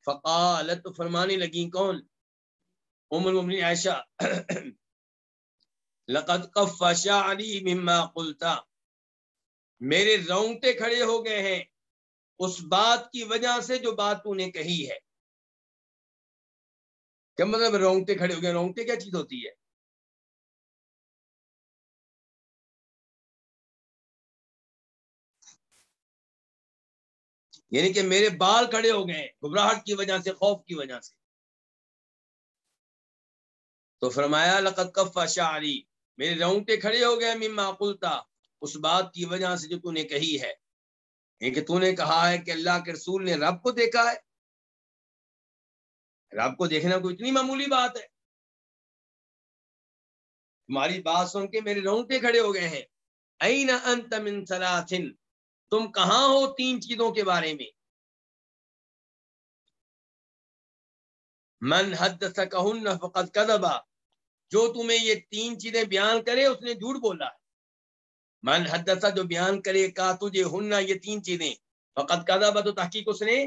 B: فقالت، فرمانے لگیں کون؟ ام المؤمنین عائشہ، لقد قف شعری مما قلت، میرے رونگٹے کھڑے ہو گئے ہیں اس بات کی وجہ سے جو بات تو نے کہی ہے. کیا مطلب رونگٹے کھڑے ہو گئے؟ رونگٹے کیا چیز ہوتی ہے؟ یعنی کہ میرے بال کھڑے ہو گئے گھبراہٹ کی وجہ سے، خوف کی وجہ سے. تو فرمایا لقد کف شعری، میرے رونگٹے کھڑے ہو گئے مما قلتا، اس بات کی وجہ سے جو تو نے کہی ہے. یعنی کہ تو نے کہا ہے کہ اللہ کے رسول نے رب کو دیکھا ہے. رب کو دیکھنا کوئی اتنی معمولی بات ہے؟ تمہاری بات سن کے میرے رونگٹے کھڑے ہو گئے ہیں. این انت من ثلاث، تم کہاں ہو 3 چیزوں کے بارے میں. من حدثکہن فقد کذبا، جو تمہیں یہ 3 چیزیں بیان کرے اس نے جھوٹ بولا ہے. من حدثہ، جو بیان کرے، کا تجھے ہن، یہ 3 چیزیں، فقد کذبا، تو تحقیق اس نے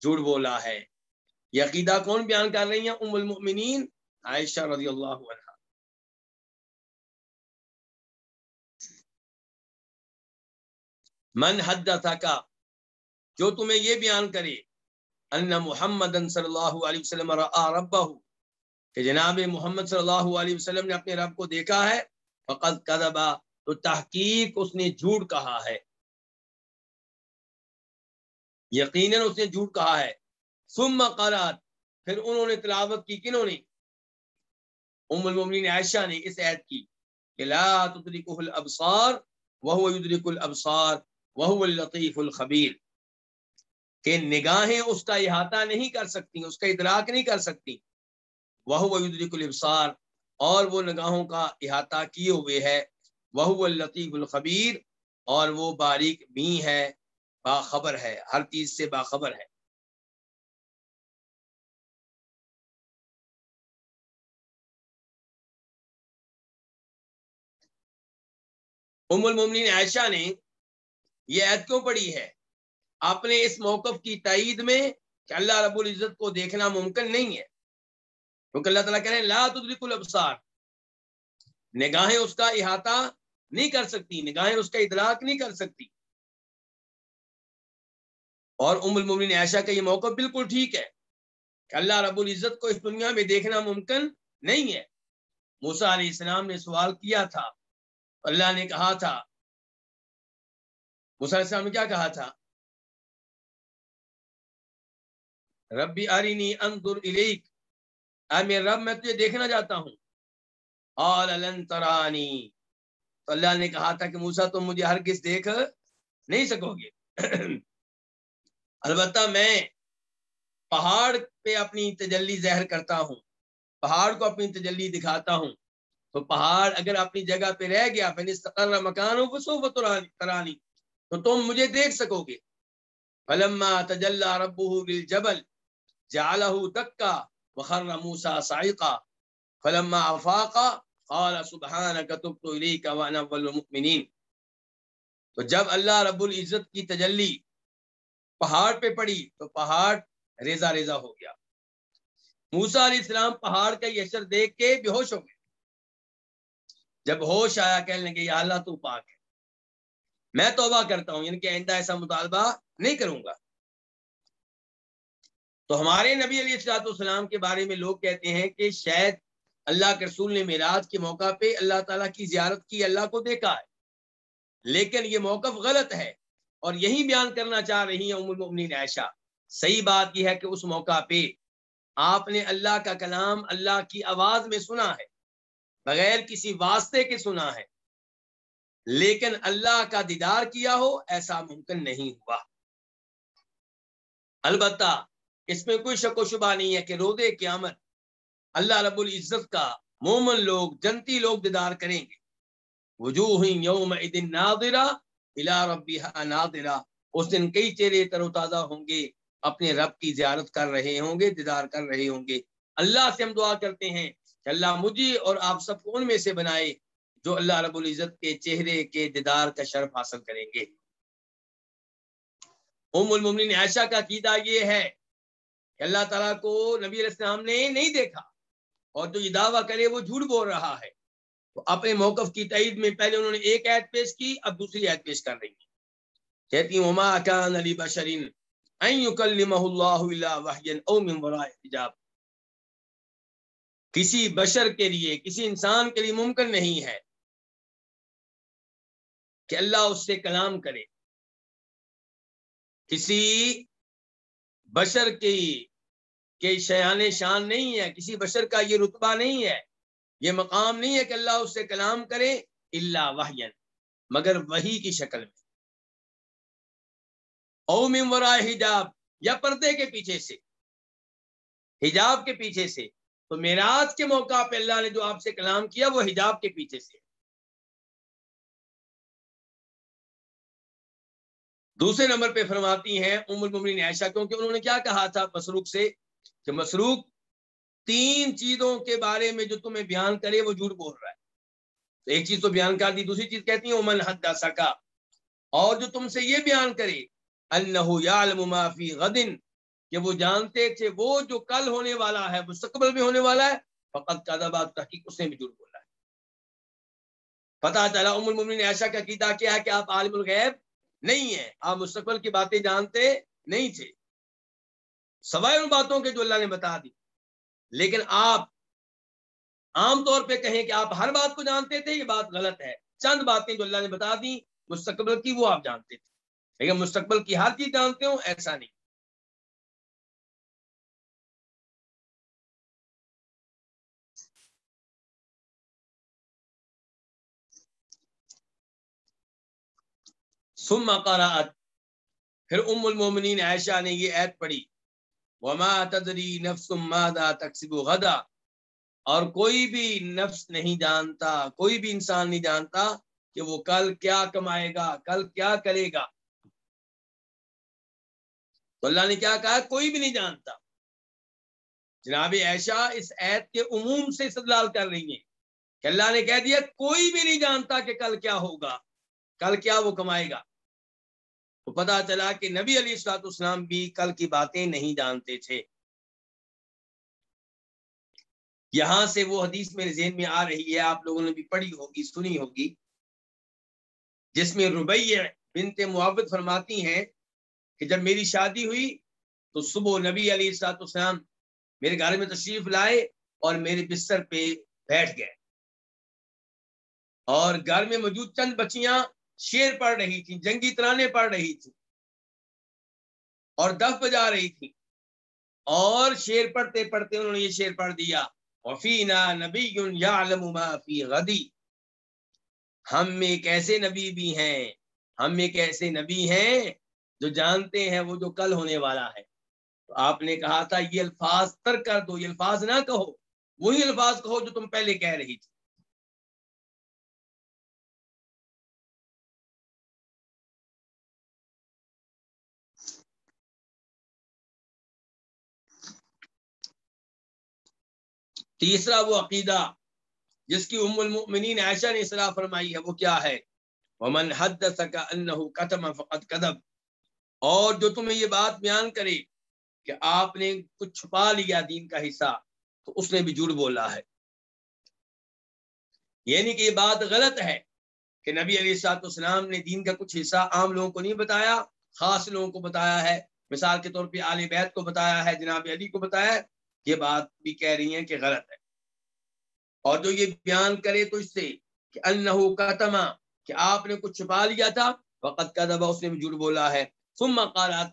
B: جھوٹ بولا ہے. یہ عقیدہ کون بیان کر رہی ہیں؟ ام المؤمنین عائشہ رضی اللہ عنہا. من حدثک، جو تمہیں یہ بیان کرے، ان محمد صلی اللہ علیہ وسلم رآ ربہ، کہ جناب محمد صلی اللہ علیہ وسلم نے اپنے رب کو دیکھا ہے، فقد کذبا، تو تحقیق اس نے جھوٹ کہا ہے، یقیناً اس نے جھوٹ کہا ہے. ثم قرأت، پھر انہوں نے تلاوت کی، کنہوں نے؟ ام المؤمنین عائشہ نے اس آیت کی کہ لا تدرکہ الابصار وہو یدرک الابصار وہو اللطیف الخبیر، کہ نگاہیں اس کا احاطہ نہیں کر سکتی، اس کا ادراک نہیں کر سکتی. وہو یدرک الابصار، اور وہ نگاہوں کا احاطہ کیے ہوئے ہے. وہو اللطیف الخبیر، اور وہ باریک بین ہے، باخبر ہے، ہر چیز سے باخبر ہے. ام المؤمنین عائشہ نے یہ آیت کیوں پڑھی ہے؟ اپنے اس موقف کی تائید میں کہ اللہ رب العزت کو دیکھنا ممکن نہیں ہے، کیونکہ اللہ تعالیٰ کہہ رہے ہیں لا تدرک الابصار، نگاہیں اس کا احاطہ نہیں کر سکتی، نگاہیں اس کا ادراک نہیں کر سکتی. اور ام المؤمنین عائشہ کا یہ موقف بالکل ٹھیک ہے کہ اللہ رب العزت کو اس دنیا میں دیکھنا ممکن نہیں ہے. موسیٰ علیہ السلام نے سوال کیا تھا، اللہ نے کہا تھا، موسیٰ علیہ السلام نے کیا کہا تھا؟ ربی ارینی انظر الیک، اے میرے رب میں تجھے دیکھنا چاہتا ہوں. قال لن ترانی، تو اللہ نے کہا تھا کہ موسیٰ تم مجھے ہرگز دیکھ نہیں سکو گے. البتہ میں پہاڑ پہ اپنی تجلی ظاہر کرتا ہوں، پہاڑ کو اپنی تجلی دکھاتا ہوں، تو پہاڑ اگر اپنی جگہ پہ رہ گیا فَإِنِ اسْتَقَرَّ مَكَانُهُ فَسَوْفَ تَرَانِي، تو تم مجھے دیکھ سکو گے. فَلَمَّا تَجَلَّى رَبُّهُ لِلْجَبَلِ جَعَلَهُ دَكًّا وَخَرَّ مُوسَىٰ صَعِقًا فَلَمَّا أَفَاقَ قَالَ سُبْحَانَكَ تُبْتُ إِلَيْكَ وَأَنَا أَوَّلُ الْمُؤْمِنِينَ. تو جب اللہ رب العزت کی تجلی پہاڑ پہ پڑی تو پہاڑ ریزہ ریزہ ہو گیا. موسیٰ علیہ السلام پہاڑ کا یہ اثر دیکھ کے بے ہوش ہو گئے. جب ہوش آیا کہنے لگے یا اللہ تو پاک ہے، میں توبہ کرتا ہوں، یعنی کہ آئندہ ایسا مطالبہ نہیں کروں گا. تو ہمارے نبی علیہ الصلوۃ والسلام کے بارے میں لوگ کہتے ہیں کہ شاید اللہ کے رسول نے معراج کے موقع پہ اللہ تعالیٰ کی زیارت کی، اللہ کو دیکھا ہے، لیکن یہ موقف غلط ہے. اور یہی بیان کرنا چاہ رہی ہیں ام المؤمنین عائشہ صحیح بات یہ ہے کہ اس موقع پہ آپ نے اللہ کا کلام اللہ کی آواز میں سنا ہے، بغیر کسی واسطے کے سنا ہے، لیکن اللہ کا دیدار کیا ہو ایسا ممکن نہیں ہوا۔ البتہ اس میں کوئی شک و شبہ نہیں ہے کہ روز قیامت اللہ رب العزت کا مومن لوگ، جنتی لوگ دیدار کریں گے۔ وجوہ یومئذ ناظرہ الی ربها ناظرہ، اس دن کئی چہرے تر و تازہ ہوں گے، اپنے رب کی زیارت کر رہے ہوں گے، دیدار کر رہے ہوں گے۔ اللہ سے ہم دعا کرتے ہیں کہ اللہ مجھے اور آپ سب کو ان میں سے بنائے جو اللہ رب العزت کے چہرے کے دیدار کا شرف حاصل کریں گے۔ ام المومنین عائشہ کا عقیدہ یہ ہے کہ اللہ تعالیٰ کو نبی علیہ السلام نے نہیں دیکھا، اور جو یہ دعویٰ کرے وہ جھوٹ بول رہا ہے۔ تو اپنے موقف کی تائید میں پہلے انہوں نے ایک آیت پیش کی، اب دوسری آیت پیش کر رہی ہیں۔ کہتی ہیں وما کان لبشر ان یکلمہ اللہ الا وحیا او من وراء حجاب، کسی بشر کے لیے، کسی انسان کے لیے ممکن نہیں ہے کہ اللہ اس سے کلام کرے۔ کسی بشر کی شیان شان نہیں ہے، کسی بشر کا یہ رتبہ نہیں ہے، یہ مقام نہیں ہے کہ اللہ اس سے کلام کرے الا وحیا، مگر وحی کی شکل میں، او من وراء حجاب، یا پردے کے پیچھے سے، حجاب کے پیچھے سے۔ تو معراج کے موقع پہ اللہ نے جو آپ سے کلام کیا وہ حجاب کے پیچھے سے۔ دوسرے نمبر پہ فرماتی ہیں ام المومنین عائشہ، کیونکہ انہوں نے کیا کہا تھا مسروق سے کہ مسروق 3 چیزوں کے بارے میں جو تمہیں بیان کرے وہ جھوٹ بول رہا ہے۔ تو ایک چیز تو بیان کر دی، دوسری چیز کہتی ہیں ومن حدثک، اور جو تم سے یہ بیان کرے انہ یعلم ما فی غد، کہ وہ جانتے تھے وہ جو کل ہونے والا ہے، مستقبل میں ہونے والا ہے، فقط کذب، تحقیق اس نے بھی جھوٹ بولا ہے۔ پتہ چلا ام المومنین عائشہ کا عقیدہ کیا ہے کہ آپ عالم الغیب نہیں ہیں، آپ مستقبل کی باتیں جانتے نہیں تھے، سوائے ان باتوں کے جو اللہ نے بتا دی۔ لیکن آپ عام طور پہ کہیں کہ آپ ہر بات کو جانتے تھے، یہ بات غلط ہے۔ چند باتیں جو اللہ نے بتا دی مستقبل کی وہ آپ جانتے تھے، لیکن مستقبل کی ہر چیز جانتے ہوں ایسا نہیں۔ ثم قرأت، پھر ام المومنین عائشہ نے یہ آیت پڑھی وما تدری نفس ماذا تکسب غدا، اور کوئی بھی نفس نہیں جانتا، کوئی بھی انسان نہیں جانتا کہ وہ کل کیا کمائے گا، کل کیا کرے گا۔ تو اللہ نے کیا کہا؟ کوئی بھی نہیں جانتا۔ جناب عائشہ اس آیت کے عموم سے استدلال کر رہی ہیں کہ اللہ نے کہہ دیا کوئی بھی نہیں جانتا کہ کل کیا ہوگا، کل کیا وہ کمائے گا۔ تو پتہ چلا کہ نبی علیہ الصلوۃ والسلام بھی کل کی باتیں نہیں جانتے تھے۔ یہاں سے وہ حدیث میرے ذہن میں آ رہی ہے، آپ لوگوں نے بھی پڑھی ہوگی، سنی ہوگی، جس میں ربیع بنت معوذ فرماتی ہیں کہ جب میری شادی ہوئی تو صبح نبی علیہ الصلوۃ والسلام میرے گھر میں تشریف لائے اور میرے بستر پہ بیٹھ گئے، اور گھر میں موجود چند بچیاں شعر پڑھ رہی تھیں، جنگی ترانے پڑھ رہی تھیں اور دف بجا رہی تھیں، اور شعر پڑھتے پڑھتے انہوں نے یہ شعر پڑھ دیا وفینا نبی یعلم ما فی غدی، ہم میں ایک ایسے نبی بھی ہیں، ہم میں ایک ایسے نبی ہیں جو جانتے ہیں وہ جو کل ہونے والا ہے۔ تو آپ نے کہا تھا یہ الفاظ ترک کر دو، یہ الفاظ نہ کہو، وہی الفاظ کہو جو تم پہلے کہہ رہی تھی۔ تیسرا وہ عقیدہ جس کی ام المؤمنین عائشہ نے اصلاح فرمائی ہے وہ کیا ہے؟ ومن حدثک انہ کتم فقد کذب، اور جو تمہیں یہ بات بیان کرے کہ آپ نے کچھ چھپا لیا دین کا حصہ تو اس نے بھی جھوٹ بولا ہے۔ یعنی کہ یہ بات غلط ہے کہ نبی علیہ الصلوۃ والسلام نے دین کا کچھ حصہ عام لوگوں کو نہیں بتایا، خاص لوگوں کو بتایا ہے، مثال کے طور پہ آل بیت کو بتایا ہے، جناب علی کو بتایا ہے۔ یہ بات بھی کہہ رہی ہیں کہ غلط ہے۔ اور جو یہ بیان کرے تو اس سے کہ انہ کتما، کہ آپ نے کچھ چھپا لیا تھا، فقد کذب، اس نے بھی جھوٹ بولا ہے۔ ثم قالت،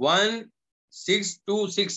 B: 1626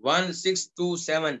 B: 1627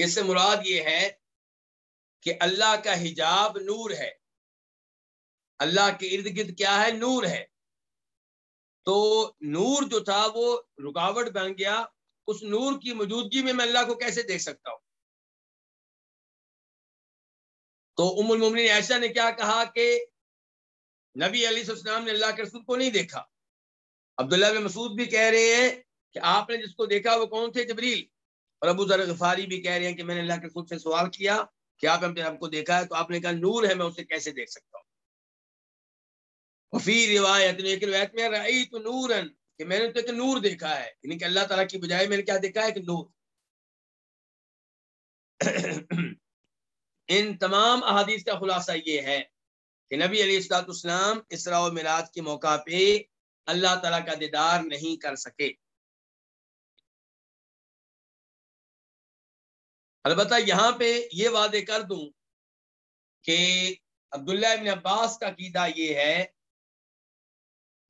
B: اس سے مراد یہ ہے کہ اللہ کا حجاب نور ہے، اللہ کے ارد گرد کیا ہے؟ نور ہے. تو نور جو تھا وہ رکاوٹ بن گیا، اس نور کی موجودگی میں اللہ کو کیسے دیکھ سکتا ہوں؟ تو ام المومنین عائشہ نے کیا کہا کہ نبی علیہ السلام نے اللہ کے رسول کو نہیں دیکھا. عبداللہ بن مسعود بھی کہہ رہے ہیں کہ آپ نے جس کو دیکھا وہ کون تھے؟ جبریل. اور ابو ذر غفاری بھی کہہ رہے ہیں کہ میں نے اللہ کے رسول سے سوال کیا کہ آپ نے اپنے رب کو دیکھا ہے؟ تو آپ نے کہا نور ہے، میں اسے کیسے دیکھ سکتا ہوں. وفی روایت، ایک روایت میں رأیت نورا، کہ میں نے تو ایک نور دیکھا ہے، یعنی کہ اللہ تعالیٰ کی بجائے میں نے کیا دیکھا ہے؟ کہ نور. ان تمام احادیث کا خلاصہ یہ ہے کہ نبی علیہ الصلوۃ والسلام اسراء و معراج کے موقع پہ اللہ تعالیٰ کا دیدار نہیں کر سکے. البتہ یہاں پہ یہ وعدے کر دوں کہ عبداللہ ابن عباس کا عقیدہ یہ ہے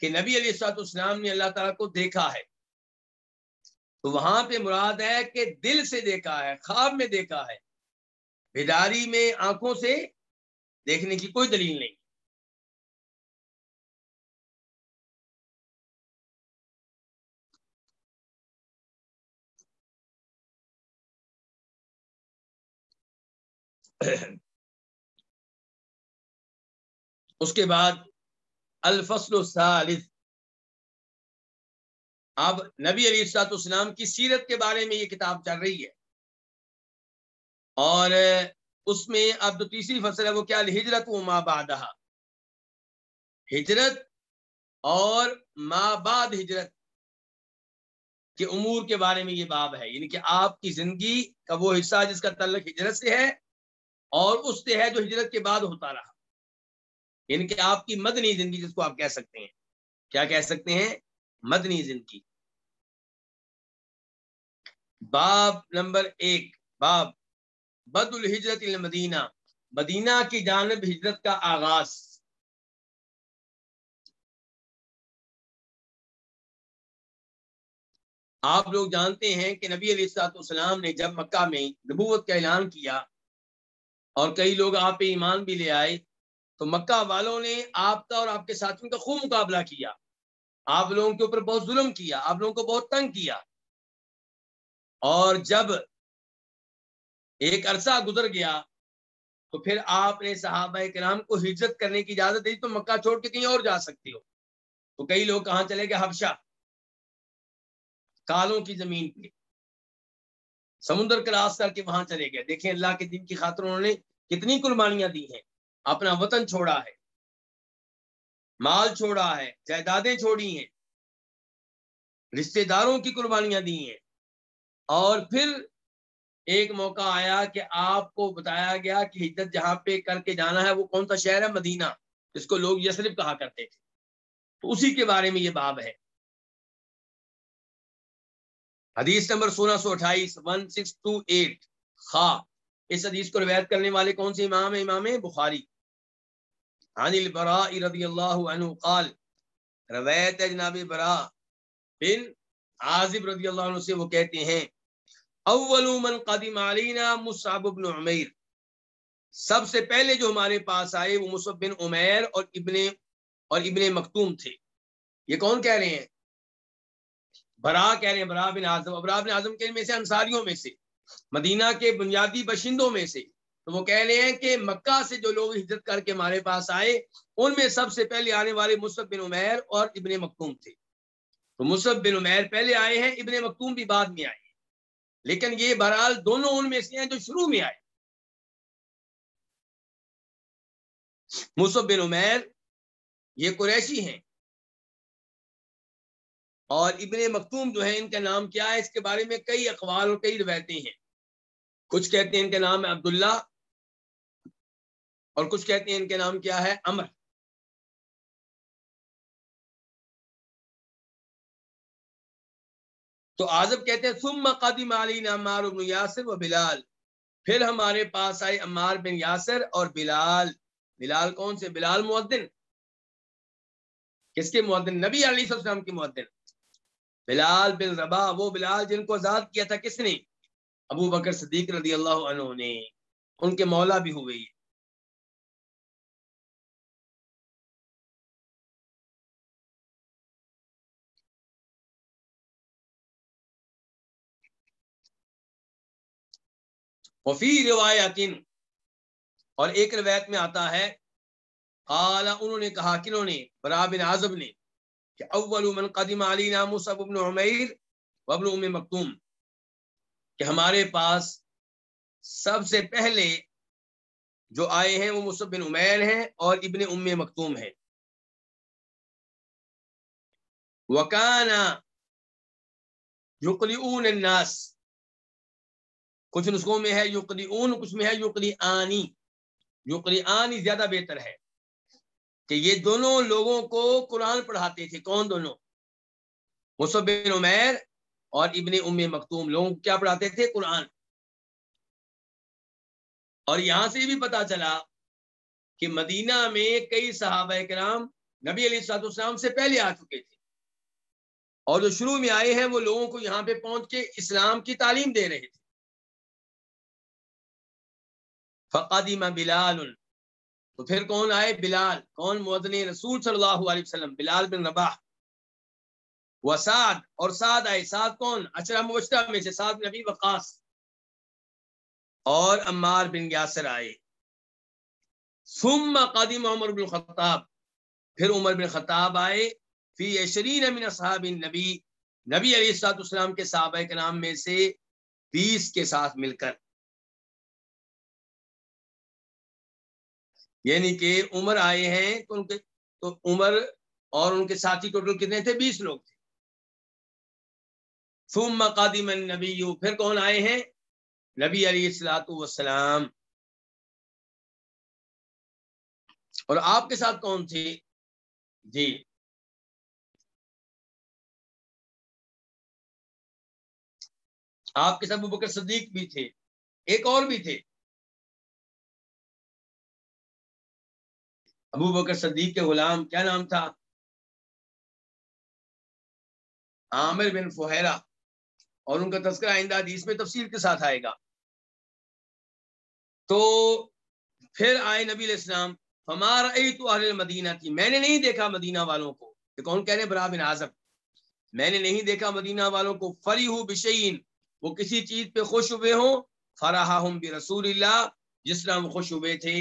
B: کہ نبی علیہ الصلوۃ والسلام نے اللہ تعالیٰ کو دیکھا ہے. تو وہاں پہ مراد ہے کہ دل سے دیکھا ہے، خواب میں دیکھا ہے، بیداری میں آنکھوں سے دیکھنے کی کوئی دلیل نہیں. اس کے بعد الفصل الثالث، اب نبی علیہ الصلوۃ والسلام کی سیرت کے بارے میں یہ کتاب چل رہی ہے، اور اس میں اب جو تیسری فصل ہے وہ کیا؟ ہجرت و ما بعدہا، ہجرت اور ما بعد ہجرت کے امور کے بارے میں یہ باب ہے. یعنی کہ آپ کی زندگی کا وہ حصہ جس کا تعلق ہجرت سے ہے اور اس سے ہے جو ہجرت کے بعد ہوتا رہا، یعنی کہ آپ کی مدنی زندگی جس کو آپ کہہ سکتے ہیں. کیا کہہ سکتے ہیں؟ مدنی زندگی. باب نمبر 1، باب بدء الہجرت المدینہ، مدینہ کی جانب ہجرت کا آغاز. آپ لوگ جانتے ہیں کہ نبی علیہ الصلوۃ والسلام نے جب مکہ میں نبوت کا اعلان کیا اور کئی لوگ آپ پہ ایمان بھی لے آئے، تو مکہ والوں نے آپ کا اور آپ کے ساتھیوں کا خوب مقابلہ کیا، آپ لوگوں کے اوپر بہت ظلم کیا، آپ لوگوں کو بہت تنگ کیا. اور جب ایک عرصہ گزر گیا تو پھر آپ نے صحابہ کرام کو ہجرت کرنے کی اجازت دی، تو مکہ چھوڑ کے کہیں اور جا سکتے ہو. تو کئی لوگ کہاں چلے گئے؟ حبشہ، کالوں کی زمین پہ، سمندر کراس کر کے وہاں چلے گئے. دیکھیں اللہ کے دین کی خاطر انہوں نے کتنی قربانیاں دی ہیں، اپنا وطن چھوڑا ہے، مال چھوڑا ہے، جائیدادیں چھوڑی ہیں، رشتہ داروں کی قربانیاں دی ہیں. اور پھر ایک موقع آیا کہ آپ کو بتایا گیا کہ ہجرت جہاں پہ کر کے جانا ہے وہ کون سا شہر ہے؟ مدینہ، جس کو لوگ یثرب کہا کرتے تھے. تو اسی کے بارے میں یہ باب ہے. حدیث نمبر 1628 1628 خا. اس حدیث کو روایت کرنے والے کون سے امام ہیں؟ امام بخاری. عن البراء رضی اللہ عنہ قال، روایت ہے جناب براء بن عازب رضی اللہ عنہ سے، وہ کہتے ہیں اول من قدم علینا مصعب بن عمیر، سب سے پہلے جو ہمارے پاس آئے وہ مصعب بن عمیر اور ابن مکتوم تھے. یہ کون کہہ رہے ہیں؟ برا کہہ رہے ہیں، برا بن عازم. برا بن عازم کے میں سے انصاریوں میں سے، مدینہ کے بنیادی باشندوں میں سے. تو وہ کہہ رہے ہیں کہ مکہ سے جو لوگ ہجرت کر کے ہمارے پاس آئے ان میں سب سے پہلے آنے والے مصعب بن عمیر اور ابن مکتوم تھے. تو مصعب بن عمیر پہلے آئے ہیں، ابن مکتوم بھی بعد میں آئے ہیں، لیکن یہ بہرحال دونوں ان میں سے ہیں جو شروع میں آئے. مصعب بن عمیر یہ قریشی ہیں، اور ابن مکتوم جو ہے ان کا نام کیا ہے؟ اس کے بارے میں کئی اقوال اور کئی روایتیں ہیں. کچھ کہتے ہیں ان کا نام ہے عبداللہ، اور کچھ کہتے ہیں ان کا نام کیا ہے؟ عمر. تو عازب کہتے ہیں ثم قدم علینا عمار بن یاسر و بلال، پھر ہمارے پاس آئے عمار بن یاسر اور بلال. بلال کون سے؟ بلال مؤذن. کس کے مؤذن؟ نبی علیہ السلام کے مؤذن. بلال بن رباح، وہ بلال جن کو آزاد کیا تھا کس نے؟ ابو بکر صدیق رضی اللہ عنہ نے، ان کے مولا بھی ہوئے یہ۔ وفی روایت، اور ایک روایت میں آتا ہے، قال انہوں نے کہا، کنہوں نے؟ براء بن عازب نے، کہ اول من قدم علینا مصعب بن عمیر وابن ام مکتوم، کہ ہمارے پاس سب سے پہلے جو آئے ہیں وہ مصعب بن عمیر ہیں اور ابن ام مکتوم ہیں۔ وکان یقلعون الناس، کچھ نسخوں میں ہے یقلعون، کچھ میں ہے یقلعانی۔ یقلعانی زیادہ بہتر ہے کہ یہ دونوں لوگوں کو قرآن پڑھاتے تھے۔ کون دونوں؟ مصعب بن عمیر اور ابن ام مکتوم، لوگوں کو کیا پڑھاتے تھے؟ قرآن۔ اور یہاں سے بھی پتا چلا کہ مدینہ میں کئی صحابہ کرام نبی علیہ الصلوۃ والسلام سے پہلے آ چکے تھے، اور جو شروع میں آئے ہیں وہ لوگوں کو یہاں پہ پہنچ کے اسلام کی تعلیم دے رہے تھے۔ فقدم بلال، تو پھر کون آئے؟ بلال۔ کون؟ مؤذن رسول صلی اللہ علیہ وسلم، بلال بن رباح۔ وسعد، اور سعد آئے۔ سعد کون؟ عشرہ مبشرہ میں سے سعد بن ابی وقاص۔ اور عمار بن یاسر آئے۔ ثم قدم عمر بن الخطاب، پھر عمر بن خطاب آئے، فی 20 من اصحاب النبی، نبی علیہ الصلوۃ والسلام کے صحابہ کرام میں سے 20 کے ساتھ مل کر، یعنی کہ عمر آئے ہیں تو عمر اور ان کے ساتھی ٹوٹل کتنے تھے؟ 20 لوگ تھے۔ ثم قدم النبی، پھر کون آئے ہیں؟ نبی علیہ الصلوۃ والسلام۔ اور آپ کے ساتھ کون تھے؟ جی، آپ کے ساتھ ابوبکر صدیق بھی تھے، ایک اور بھی تھے۔ ابوبکر صدیق کے غلام کیا نام تھا؟ عامر بن فہیرہ، اور ان کا تذکرہ آئندہ حدیث میں تفصیل کے ساتھ آئے گا۔ تو پھر آئے نبی علیہ السلام، فما رأیت اہل المدینہ تھی، میں نے نہیں دیکھا مدینہ والوں کو، کہ کون کہہ رہے؟ براء بن عازب، میں نے نہیں دیکھا مدینہ والوں کو، فریحوا بشیء، وہ کسی چیز پہ خوش ہوئے ہوں، فرحہم برسول اللہ، جس طرح وہ خوش ہوئے تھے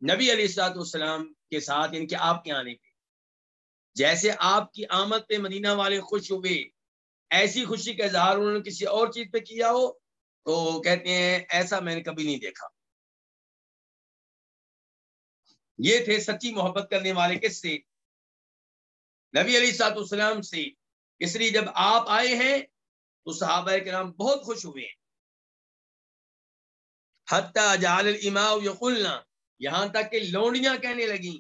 B: نبی علیہ الصلوۃ والسلام کے ساتھ، ان کے آپ کے آنے پہ۔ جیسے آپ کی آمد پہ مدینہ والے خوش ہوئے، ایسی خوشی کا اظہار انہوں نے کسی اور چیز پہ کیا ہو تو کہتے ہیں ایسا میں نے کبھی نہیں دیکھا۔ یہ تھے سچی محبت کرنے والے، کس سے؟ نبی علیہ الصلوۃ والسلام سے۔ اس لیے جب آپ آئے ہیں تو صحابہ کرام بہت خوش ہوئے ہیں۔ حتی جعل الاماء یقولن، یہاں تک کہ لونڈیاں کہنے لگیں،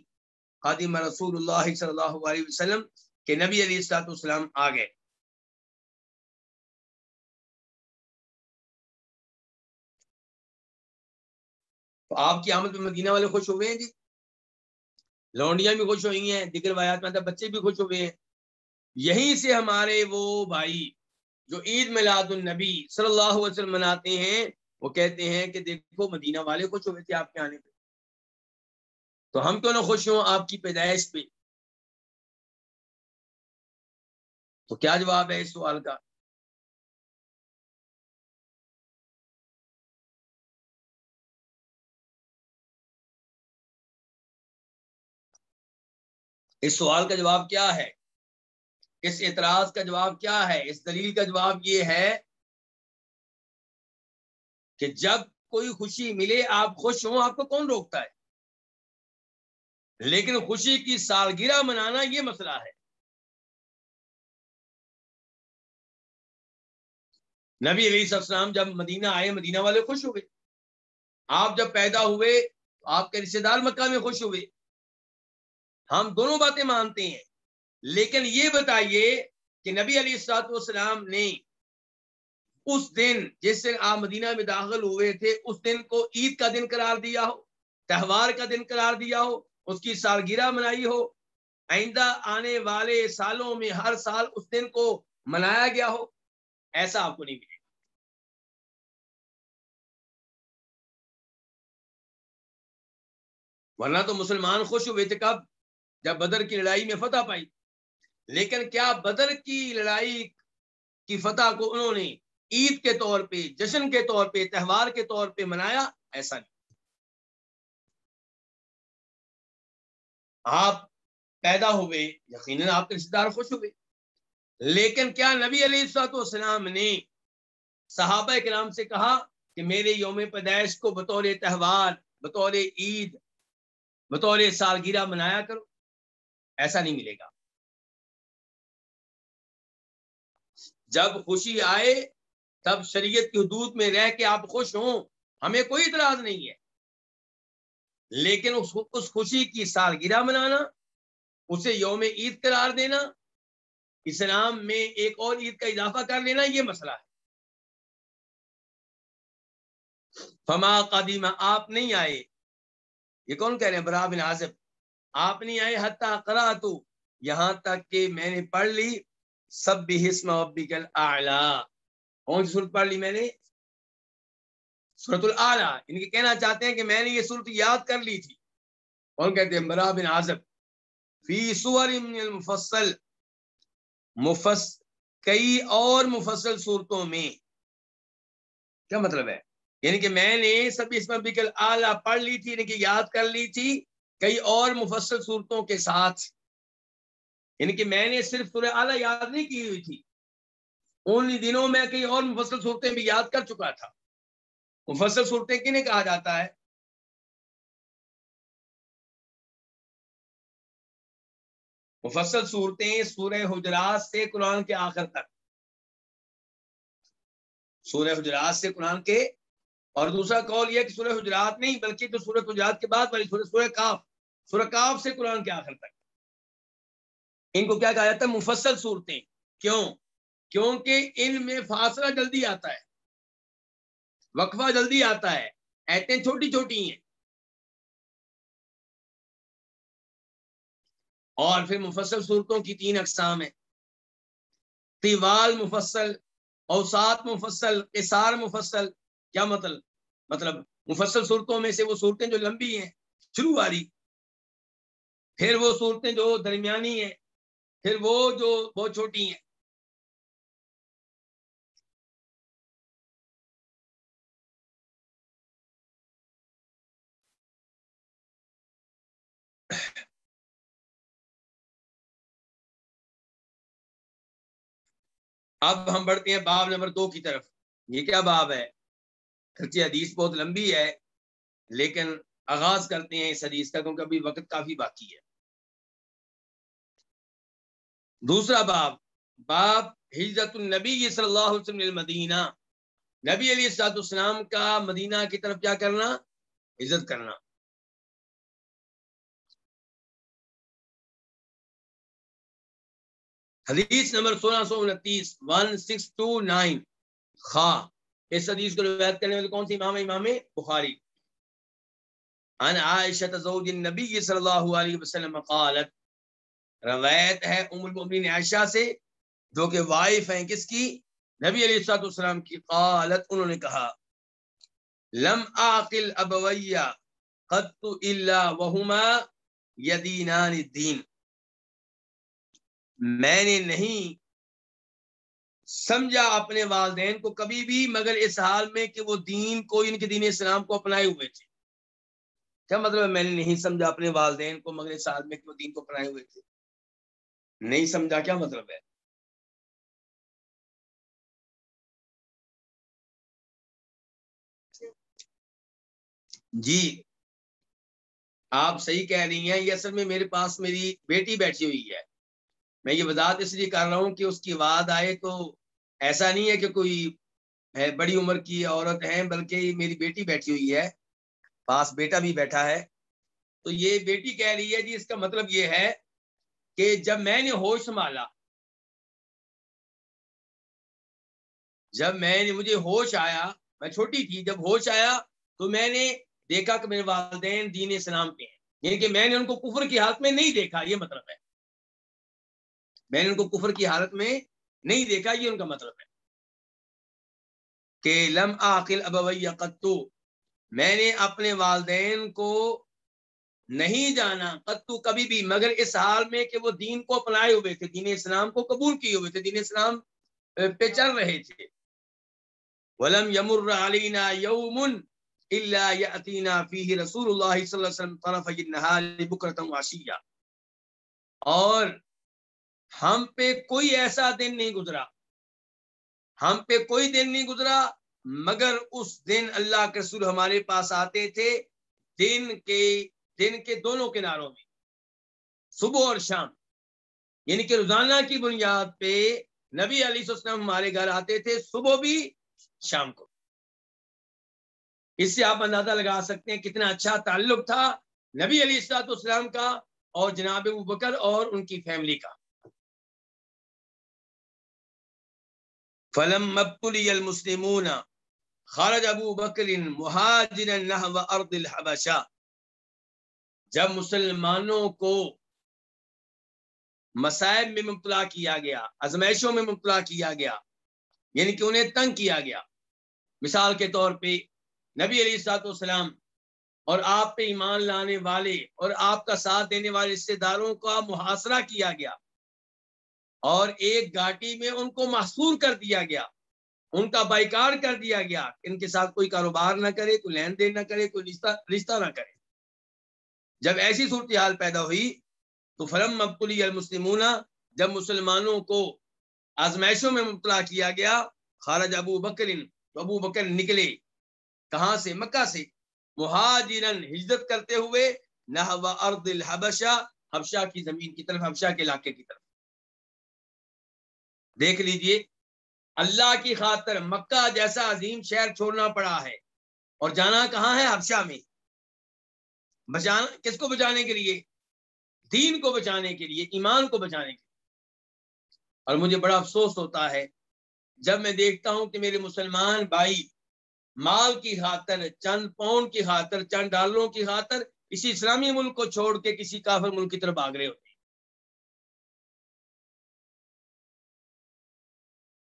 B: قادم رسول اللہ صلی اللہ علیہ وسلم، کہ نبی علیہ الصلوۃ والسلام آ گئے۔ تو آپ کی آمد میں مدینہ والے خوش ہوئے ہیں جی، لونڈیاں بھی خوش ہوئی ہیں، دیگر روایات میں بچے بھی خوش ہوئے ہیں۔ یہیں سے ہمارے وہ بھائی جو عید میلاد النبی صلی اللہ علیہ وسلم مناتے ہیں، وہ کہتے ہیں کہ دیکھو مدینہ والے خوش ہوئے تھے آپ کے آنے پہ، تو ہم کیوں نہ خوش ہوں آپ کی پیدائش پہ؟ تو کیا جواب ہے اس سوال کا؟ اس سوال کا جواب کیا ہے؟ اس اعتراض کا جواب کیا ہے؟ اس دلیل کا جواب یہ ہے کہ جب کوئی خوشی ملے آپ خوش ہوں، آپ کو کون روکتا ہے؟ لیکن خوشی کی سالگرہ منانا یہ مسئلہ ہے۔ نبی علیہ السلام جب مدینہ آئے، مدینہ والے خوش ہوئے۔ آپ جب پیدا ہوئے تو آپ کے رشتے دار مکہ میں خوش ہوئے۔ ہم دونوں باتیں مانتے ہیں، لیکن یہ بتائیے کہ نبی علیہ الصلوۃ والسلام نے اس دن جس دن آپ مدینہ میں داخل ہوئے تھے، اس دن کو عید کا دن قرار دیا ہو، تہوار کا دن قرار دیا ہو، اس کی سالگرہ منائی ہو، آئندہ آنے والے سالوں میں ہر سال اس دن کو منایا گیا ہو، ایسا آپ کو نہیں ملے گا۔ ورنہ تو مسلمان خوش ہوئے تھے کب؟ جب بدر کی لڑائی میں فتح پائی. لیکن کیا بدر کی لڑائی کی فتح کو انہوں نے عید کے طور پہ، جشن کے طور پہ، تہوار کے طور پہ منایا؟ ایسا نہیں. آپ پیدا ہوئے، یقیناً آپ کے رشتے دار خوش ہوئے، لیکن کیا نبی علیہ الصلوۃ والسلام نے صحابہ کرام سے کہا کہ میرے یوم پیدائش کو بطور تہوار، بطور عید، بطور سالگرہ منایا کرو؟ ایسا نہیں ملے گا. جب خوشی آئے تب شریعت کی حدود میں رہ کے آپ خوش ہوں، ہمیں کوئی اعتراض نہیں ہے، لیکن اس خوشی کی سالگرہ منانا، اسے یوم عید قرار دینا، اسلام میں ایک اور عید کا اضافہ کر لینا، یہ مسئلہ ہے. فما قدیم، آپ نہیں آئے. یہ کون کہہ رہے ہیں؟ برا بن عازب. آپ نہیں آئے حتی قرأتو، یہاں تک کہ میں نے پڑھ لی سبح اسم ربک الاعلی. کون سی سورت پڑھ لی میں نے؟ سورۃ الاعلی. ان کے کہنا چاہتے ہیں کہ میں نے یہ سورت یاد کر لی تھی. کون کہتے ہیں؟ برا بن عازب. فی سور من المفصل، کئی اور مفصل صورتوں میں. کیا مطلب ہے؟ یعنی کہ میں نے سب اسم ربک الاعلی پڑھ لی تھی، یعنی کہ یاد کر لی تھی کئی اور مفصل صورتوں کے ساتھ. یعنی کہ میں نے صرف سورہ اعلی یاد نہیں کی ہوئی تھی، ان دنوں میں کئی اور مفصل صورتیں بھی یاد کر چکا تھا. مفصل صورتیں کنہیں کہا جاتا ہے؟ مفصل صورتیں سورہ حجرات سے قرآن کے آخر تک، سورہ حجرات سے قرآن کے. اور دوسرا قول یہ کہ سورہ حجرات نہیں بلکہ جو سورہ حجرات کے بعد والی سورہ کاف سے قرآن کے آخر تک، ان کو کیا کہا جاتا ہے؟ مفصل صورتیں. کیوں؟ کیونکہ ان میں فاصلہ جلدی آتا ہے، وقفہ جلدی آتا ہے، آیتیں چھوٹی چھوٹی ہیں. اور پھر مفصل صورتوں کی 3 اقسام ہیں: طوال مفصل، اوساط مفصل، قصار مفصل. کیا مطلب مفصل صورتوں میں سے وہ صورتیں جو لمبی ہیں شروع والی، پھر وہ صورتیں جو درمیانی ہیں، پھر وہ جو بہت چھوٹی ہیں. اب ہم بڑھتے ہیں باب نمبر 2 کی طرف. یہ کیا باب ہے؟ کچی حدیث بہت لمبی ہے، لیکن آغاز کرتے ہیں اس حدیث کا کیونکہ ابھی وقت کافی باقی ہے. دوسرا باب، باب ہجرت النبی صلی اللہ علیہ وسلم المدینہ، نبی علیہ الصلوۃ والسلام کا مدینہ کی طرف کیا کرنا؟ ہجرت کرنا. حدیث نمبر 1629 1629 خا. اس حدیث کو روایت کرنے والے کون سی امام؟ امام بخاری. عن عائشہ زوج النبی صلی اللہ علیہ وسلم قالت، روایت ہے ام المؤمنین عائشہ سے جو کہ وائف ہیں کس کی؟ نبی علیہ الصلوۃ والسلام کی. قالت، انہوں نے کہا، لم اعقل ابویہ قط الا وہما یدینان الدین، میں نے نہیں سمجھا اپنے والدین کو کبھی بھی مگر اس حال میں کہ وہ دین کو، ان کے دین اسلام کو اپنائے ہوئے تھے. کیا مطلب ہے میں نے نہیں سمجھا اپنے والدین کو مگر اس حال میں کہ وہ دین کو اپنائے ہوئے تھے؟ نہیں سمجھا کیا مطلب ہے؟ جی آپ صحیح کہہ رہی ہیں. یہ اصل میں میرے پاس میری بیٹی بیٹھی ہوئی ہے. میں یہ وضاحت اس لیے کر رہا ہوں کہ اس کی آواز آئے تو ایسا نہیں ہے کہ کوئی بڑی عمر کی عورت ہے، بلکہ میری بیٹی بیٹھی ہوئی ہے، پاس بیٹا بھی بیٹھا ہے. تو یہ بیٹی کہہ رہی ہے جی اس کا مطلب یہ ہے کہ جب میں نے ہوش سنبھالا، مجھے ہوش آیا، میں چھوٹی تھی، جب ہوش آیا تو میں نے دیکھا کہ میرے والدین دین اسلام پہ ہیں. یعنی کہ میں نے ان کو کفر کی حالت میں نہیں دیکھا، یہ مطلب ہے. میں نے ان کو کفر کی حالت میں نہیں دیکھا، یہ ان کا مطلب ہے کہ لم عاقل ابویہ قط، میں نے اپنے والدین کو نہیں جانا قطو کبھی بھی، مگر اس حال میں کہ وہ دین کو اپنائے ہوئے تھے، دین اسلام کو قبول کیے ہوئے تھے، دین اسلام پہ چل رہے تھے. ولم یمر علینا یوم الا یاتینا فیہ رسول اللہ صلی اللہ علیہ وسلم طرفی النہار بکرۃ وعشیہ، اور ہم پہ کوئی ایسا دن نہیں گزرا، ہم پہ کوئی دن نہیں گزرا مگر اس دن اللہ کے رسول ہمارے پاس آتے تھے دن کے دونوں کناروں میں، صبح اور شام، یعنی کہ روزانہ کی بنیاد پہ نبی علیہ السلام ہمارے گھر آتے تھے، صبح بھی شام کو. اس سے آپ اندازہ لگا سکتے ہیں کتنا اچھا تعلق تھا نبی علیہ السلام کا اور جناب ابوبکر اور ان کی فیملی کا. فلم ابتلی المسلمون خرج ابو بکر مہاجرا نحو ارض الحبشہ، جب مسلمانوں کو مصائب میں مبتلا کیا گیا، آزمائشوں میں مبتلا کیا گیا، یعنی کہ انہیں تنگ کیا گیا، مثال کے طور پہ نبی علیہ الصلوۃ والسلام اور آپ پہ ایمان لانے والے اور آپ کا ساتھ دینے والے رشتے داروں کا محاصرہ کیا گیا اور ایک گھاٹی میں ان کو محصور کر دیا گیا، ان کا بائیکاٹ کر دیا گیا، ان کے ساتھ کوئی کاروبار نہ کرے، کوئی لین دین نہ کرے، کوئی رشتہ نہ کرے. جب ایسی صورتحال پیدا ہوئی تو فلم ابتلی المسلمون، جب مسلمانوں کو آزمائشوں میں مبتلا کیا گیا، خرج ابو بکر، تو ابو بکر نکلے کہاں سے؟ مکہ سے، مہاجرن، ہجرت کرتے ہوئے، نحو ارض الحبشہ، حبشہ کی زمین کی طرف، حبشہ کے علاقے کی طرف. دیکھ لیجئے اللہ کی خاطر مکہ جیسا عظیم شہر چھوڑنا پڑا ہے اور جانا کہاں ہے؟ حبشہ میں. بچانا کس کو؟ بچانے کے لیے، دین کو بچانے کے لیے، ایمان کو بچانے کے لیے. اور مجھے بڑا افسوس ہوتا ہے جب میں دیکھتا ہوں کہ میرے مسلمان بھائی مال کی خاطر، چند پاؤنڈ کی خاطر، چند ڈالروں کی خاطر اسی اسلامی ملک کو چھوڑ کے کسی کافر ملک کی طرف بھاگ رہے ہوتے ہیں.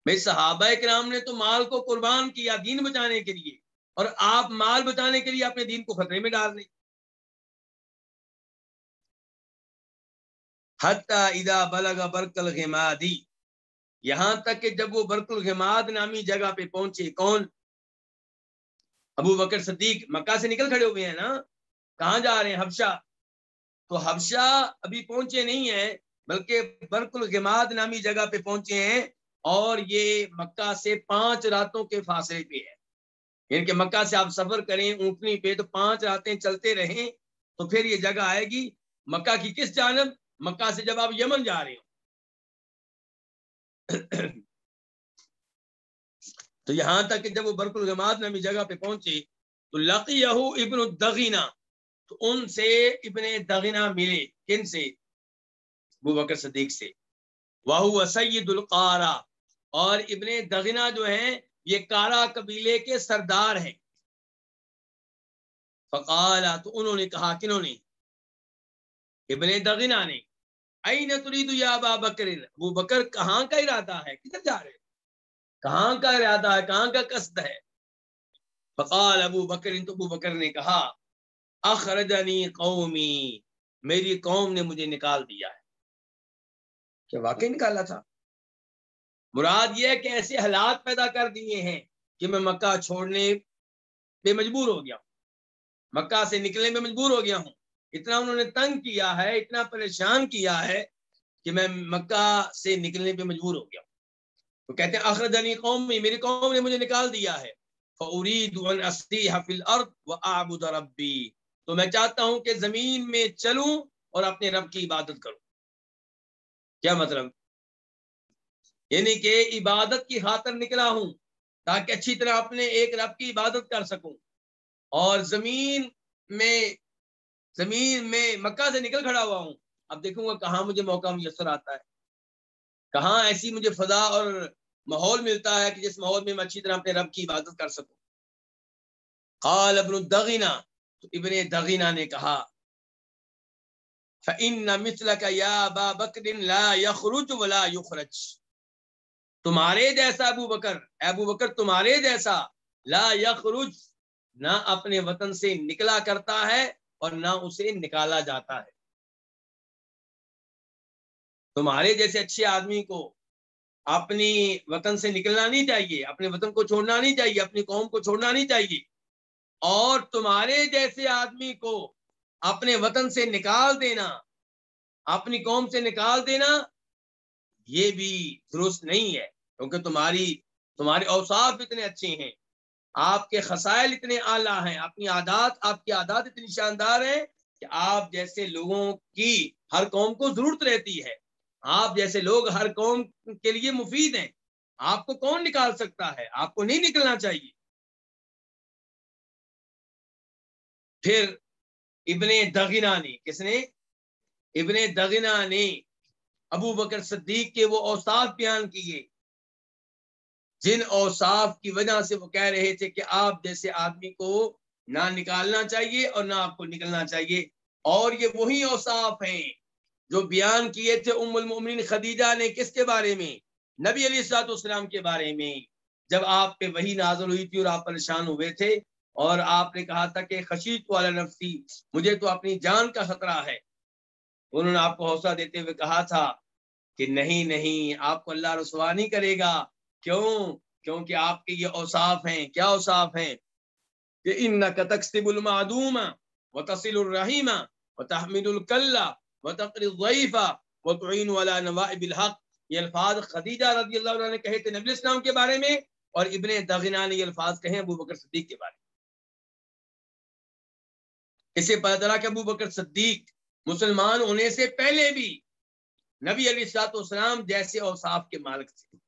B: بھائی صحابہ کرام نے تو مال کو قربان کیا دین بچانے کے لیے، اور آپ مال بچانے کے لیے اپنے دین کو خطرے میں ڈال دیں. حتی اذا بلغ برق الغمادی، یہاں تک کہ جب وہ برق الغماد نامی جگہ پہ پہنچے. کون؟ ابو بکر صدیق. مکہ سے نکل کھڑے ہوئے ہیں نا، کہاں جا رہے ہیں؟ حبشہ. تو حبشہ ابھی پہنچے نہیں ہیں بلکہ برق الغماد نامی جگہ پہ پہنچے ہیں، اور یہ مکہ سے 5 راتوں کے فاصلے پہ ہے. یعنی کہ مکہ سے آپ سفر کریں اونٹنی پہ تو 5 راتیں چلتے رہیں تو پھر یہ جگہ آئے گی مکہ کی کس جانب؟ مکہ سے جب آپ یمن جا رہے ہو. تو یہاں تک کہ جب وہ برق الغماد نامی جگہ پہ پہنچے تو لقیہ ابن الدغینہ، تو ان سے ابن دغینہ ملے. کن سے؟ ابو بکر صدیق سے. وَهُوَ سید القارہ، اور ابن دغینہ جو ہیں یہ کارا قبیلے کے سردار ہیں. فقال، تو انہوں نے کہا، کنہوں نے؟ ابن دغینہ نے. این ترید یا ابا بکر، ابو بکر کہاں کا ارادہ ہے؟ کدھر جا رہے؟ کہاں کا ارادہ ہے؟ کہاں کا قصد ہے؟ فقال ابو بکر، تو ابو بکر نے کہا، اخرجنی قومی، میری قوم نے مجھے نکال دیا ہے. کیا واقعی نکالا تھا؟ مراد یہ ہے کہ ایسے حالات پیدا کر دیے ہیں کہ میں مکہ چھوڑنے پہ مجبور ہو گیا ہوں، مکہ سے نکلنے میں مجبور ہو گیا ہوں. اتنا انہوں نے تنگ کیا ہے، اتنا پریشان کیا ہے کہ میں مکہ سے نکلنے پہ مجبور ہو گیا ہوں. تو کہتے ہیں اخرجنی قومی، میری قوم نے مجھے نکال دیا ہے. فارید ان اسیح فی الارض واعبد ربی، تو میں چاہتا ہوں کہ زمین میں چلوں اور اپنے رب کی عبادت کروں. کیا مطلب؟ یعنی کہ عبادت کی خاطر نکلا ہوں تاکہ اچھی طرح اپنے ایک رب کی عبادت کر سکوں، اور زمین میں مکہ سے نکل کھڑا ہوا ہوں. اب دیکھوں گا کہاں مجھے موقع میسر آتا ہے، کہاں ایسی مجھے فضا اور ماحول ملتا ہے کہ جس ماحول میں اچھی طرح اپنے رب کی عبادت کر سکوں. قال ابن الدغینہ، تو ابن دغینہ نے کہا، فإن مثلك يا ابا بکر لا يخرج ولا يخرج، تمہارے جیسا ابو بکر تمہارے جیسا لا یخرج، نہ اپنے وطن سے نکلا کرتا ہے اور نہ اسے نکالا جاتا ہے۔ تمہارے جیسے اچھے آدمی کو اپنی وطن سے نکلنا نہیں چاہیے، اپنے وطن کو چھوڑنا نہیں چاہیے، اپنی قوم کو چھوڑنا نہیں چاہیے، اور تمہارے جیسے آدمی کو اپنے وطن سے نکال دینا، اپنی قوم سے نکال دینا، یہ بھی درست نہیں ہے، کیونکہ تمہارے اوصاف اتنے اچھے ہیں، آپ کے خصائل اتنے اعلیٰ ہیں، آپ کی عادات اتنی شاندار ہیں کہ آپ جیسے لوگوں کی ہر قوم کو ضرورت رہتی ہے، آپ جیسے لوگ ہر قوم کے لیے مفید ہیں، آپ کو کون نکال سکتا ہے؟ آپ کو نہیں نکلنا چاہیے۔ پھر ابن دغنہ نے، کس نے؟ ابن دغنہ نے ابو بکر صدیق کے وہ اوصاف بیان کیے جن اوصاف کی وجہ سے وہ کہہ رہے تھے کہ آپ جیسے آدمی کو نہ نکالنا چاہیے اور نہ آپ کو نکلنا چاہیے، اور یہ وہی اوصاف ہیں جو بیان کیے تھے ام المؤمنین خدیجہ نے، کس کے بارے میں؟ نبی علیہ الصلوۃ والسلام کے بارے میں، جب آپ پہ وحی نازل ہوئی تھی اور آپ پریشان ہوئے تھے اور آپ نے کہا تھا کہ خشیت علی نفسی، مجھے تو اپنی جان کا خطرہ ہے، انہوں نے آپ کو حوصلہ دیتے ہوئے کہا تھا کہ نہیں، آپ کو اللہ رسوا نہیں کرے گا۔ کیونکہ آپ کے یہ اوصاف ہیں۔ کیا اوصاف ہیں؟ کہ انک تکسب المعدوم وتصل الرحیم وتحمل الکل وتقری الضیف وتعین علی نوائب الحق، یہ الفاظ خدیجہ رضی اللہ عنہ نے کہے تھے نبی اسلام کے بارے میں، اور ابن دغنہ نے یہ الفاظ کہے ابو بکر صدیق کے بارے میں۔ اسے پتہ چلا کہ ابو بکر صدیق مسلمان ہونے سے پہلے بھی نبی علیہ الصلوۃ والسلام جیسے اوصاف کے مالک تھے۔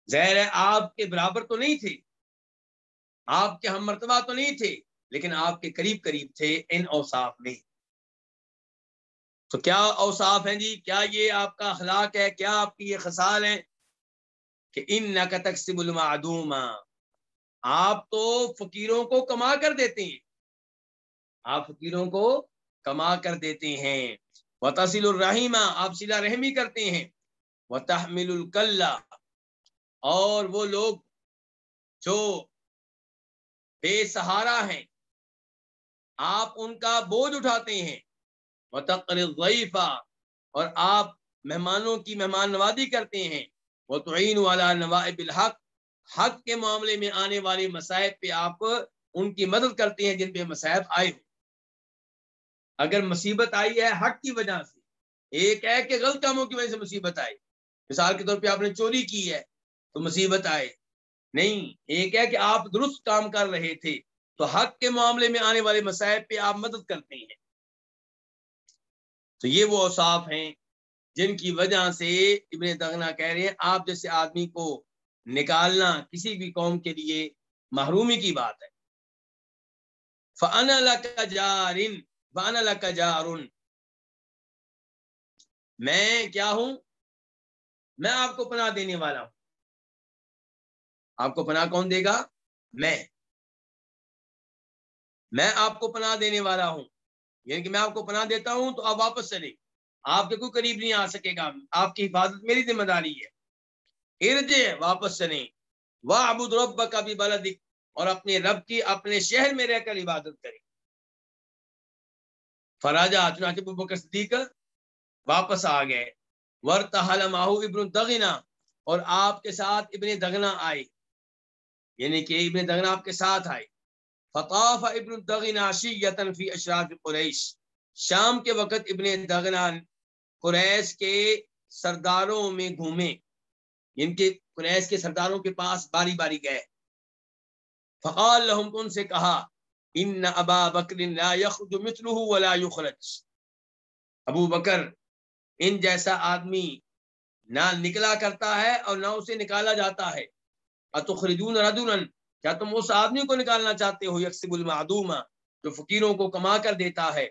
B: ظاہر ہے آپ کے برابر تو نہیں تھے، آپ کے ہم مرتبہ تو نہیں تھے، لیکن آپ کے قریب تھے ان اوصاف میں۔ تو کیا اوصاف ہیں جی؟ کیا یہ آپ کا اخلاق ہے؟ کیا آپ کی یہ خصال ہیں؟ کہ انک تکسب المعدوم، آپ تو فقیروں کو کما کر دیتے ہیں، آپ فقیروں کو کما کر دیتے ہیں، وتصل الرحیم، آپ صلہ رحمی کرتے ہیں، وتحمل الکل، اور وہ لوگ جو بے سہارا ہیں آپ ان کا بوجھ اٹھاتے ہیں، وتقری الضیف، اور آپ مہمانوں کی مہمان نوازی کرتے ہیں، وتعین علی نوائب الحق، حق کے معاملے میں آنے والے مصائب پہ آپ ان کی مدد کرتے ہیں جن پہ مصائب آئے ہوں۔ اگر مصیبت آئی ہے حق کی وجہ سے، ایک ہے کہ غلط کاموں کی وجہ سے مصیبت آئی، مثال کے طور پہ آپ نے چوری کی ہے تو مصیبت آئے، نہیں، ایک ہے کہ آپ درست کام کر رہے تھے تو حق کے معاملے میں آنے والے مصائب پہ آپ مدد کرتے ہیں۔ تو یہ وہ اوصاف ہیں جن کی وجہ سے ابن دغنہ کہہ رہے ہیں آپ جیسے آدمی کو نکالنا کسی بھی قوم کے لیے محرومی کی بات ہے۔ فَأَنَا لَكَ جَارٍ وَأَنَا لَكَ جَارٌ، میں کیا ہوں؟ میں آپ کو پناہ دینے والا ہوں۔ آپ کو پناہ کون دے گا؟ میں آپ کو پناہ دینے والا ہوں، یعنی کہ میں آپ کو پناہ دیتا ہوں تو آپ واپس چلے، آپ کے کوئی قریب نہیں آ سکے گا، آپ کی حفاظت میری ذمہ داری ہے۔ ارجع، واپس چلیں، وَاعْبُدْ رَبَّكَ بِبَلَدِكَ، اور اپنے رب کی اپنے شہر میں رہ کر عبادت کریں۔ فراجع، چنانچہ ابو بکر صدیق واپس آ گئے، وَارْتَحَلَ مَعَهُ ابن دغنہ، اور آپ کے ساتھ ابن دغنہ آئے، یعنی کہ ابن دغنہ آپ کے ساتھ آئے۔ فطاف ابن دغنہ عشیۃ فی اشراف قریش، شام کے وقت ابن دغنہ قریش کے سرداروں میں گھومے، ان کے قریش کے سرداروں کے پاس باری باری گئے۔ فقال لهم، ان سے کہا، ان ابا بکر لا یخرج مثلہ ولا یخرج، ابو بکر ان جیسا آدمی نہ نکلا کرتا ہے اور نہ اسے نکالا جاتا ہے۔ اتخرجون رجلا، کیا تم اس آدمی کو نکالنا چاہتے ہو، یکسب المعدوم، جو فقیروں کو کما کر دیتا ہے،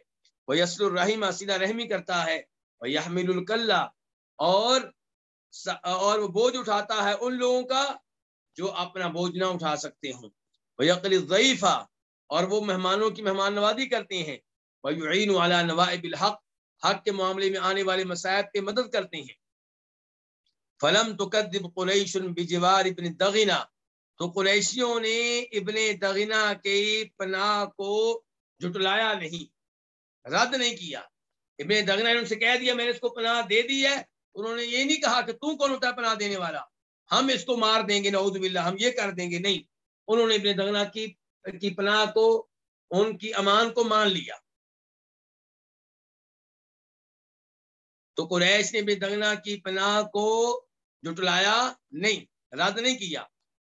B: ویصل الرحیم، صلہ رحمی کرتا ہے، ویحمل الکل، اور وہ بوجھ اٹھاتا ہے ان لوگوں کا جو اپنا بوجھ نہ اٹھا سکتے ہوں، ویقری الضیف، اور وہ مہمانوں کی مہمان نوازی کرتے ہیں، ویعین علی نوائب الحق، حق کے معاملے میں آنے والے مصائب پہ مدد کرتے ہیں۔ فلم تکذب قریش بجوار ابن دغنہ، تو قریشیوں نے ابن دغنہ کی پناہ کو جھٹلایا نہیں، رد نہیں کیا۔ ابن دغنہ نے ان سے کہہ دیا میں نے اس کو پناہ دے دی ہے، انہوں نے یہ نہیں کہا کہ تو کون ہوتا ہے پناہ دینے والا، ہم اس کو مار دیں گے نعوذ باللہ، ہم یہ کر دیں گے، نہیں، انہوں نے ابن دغنہ کی پناہ کو، ان کی امان کو مان لیا۔ تو قریش نے ابن دغنہ کی پناہ کو جھٹلایا نہیں، رد نہیں کیا۔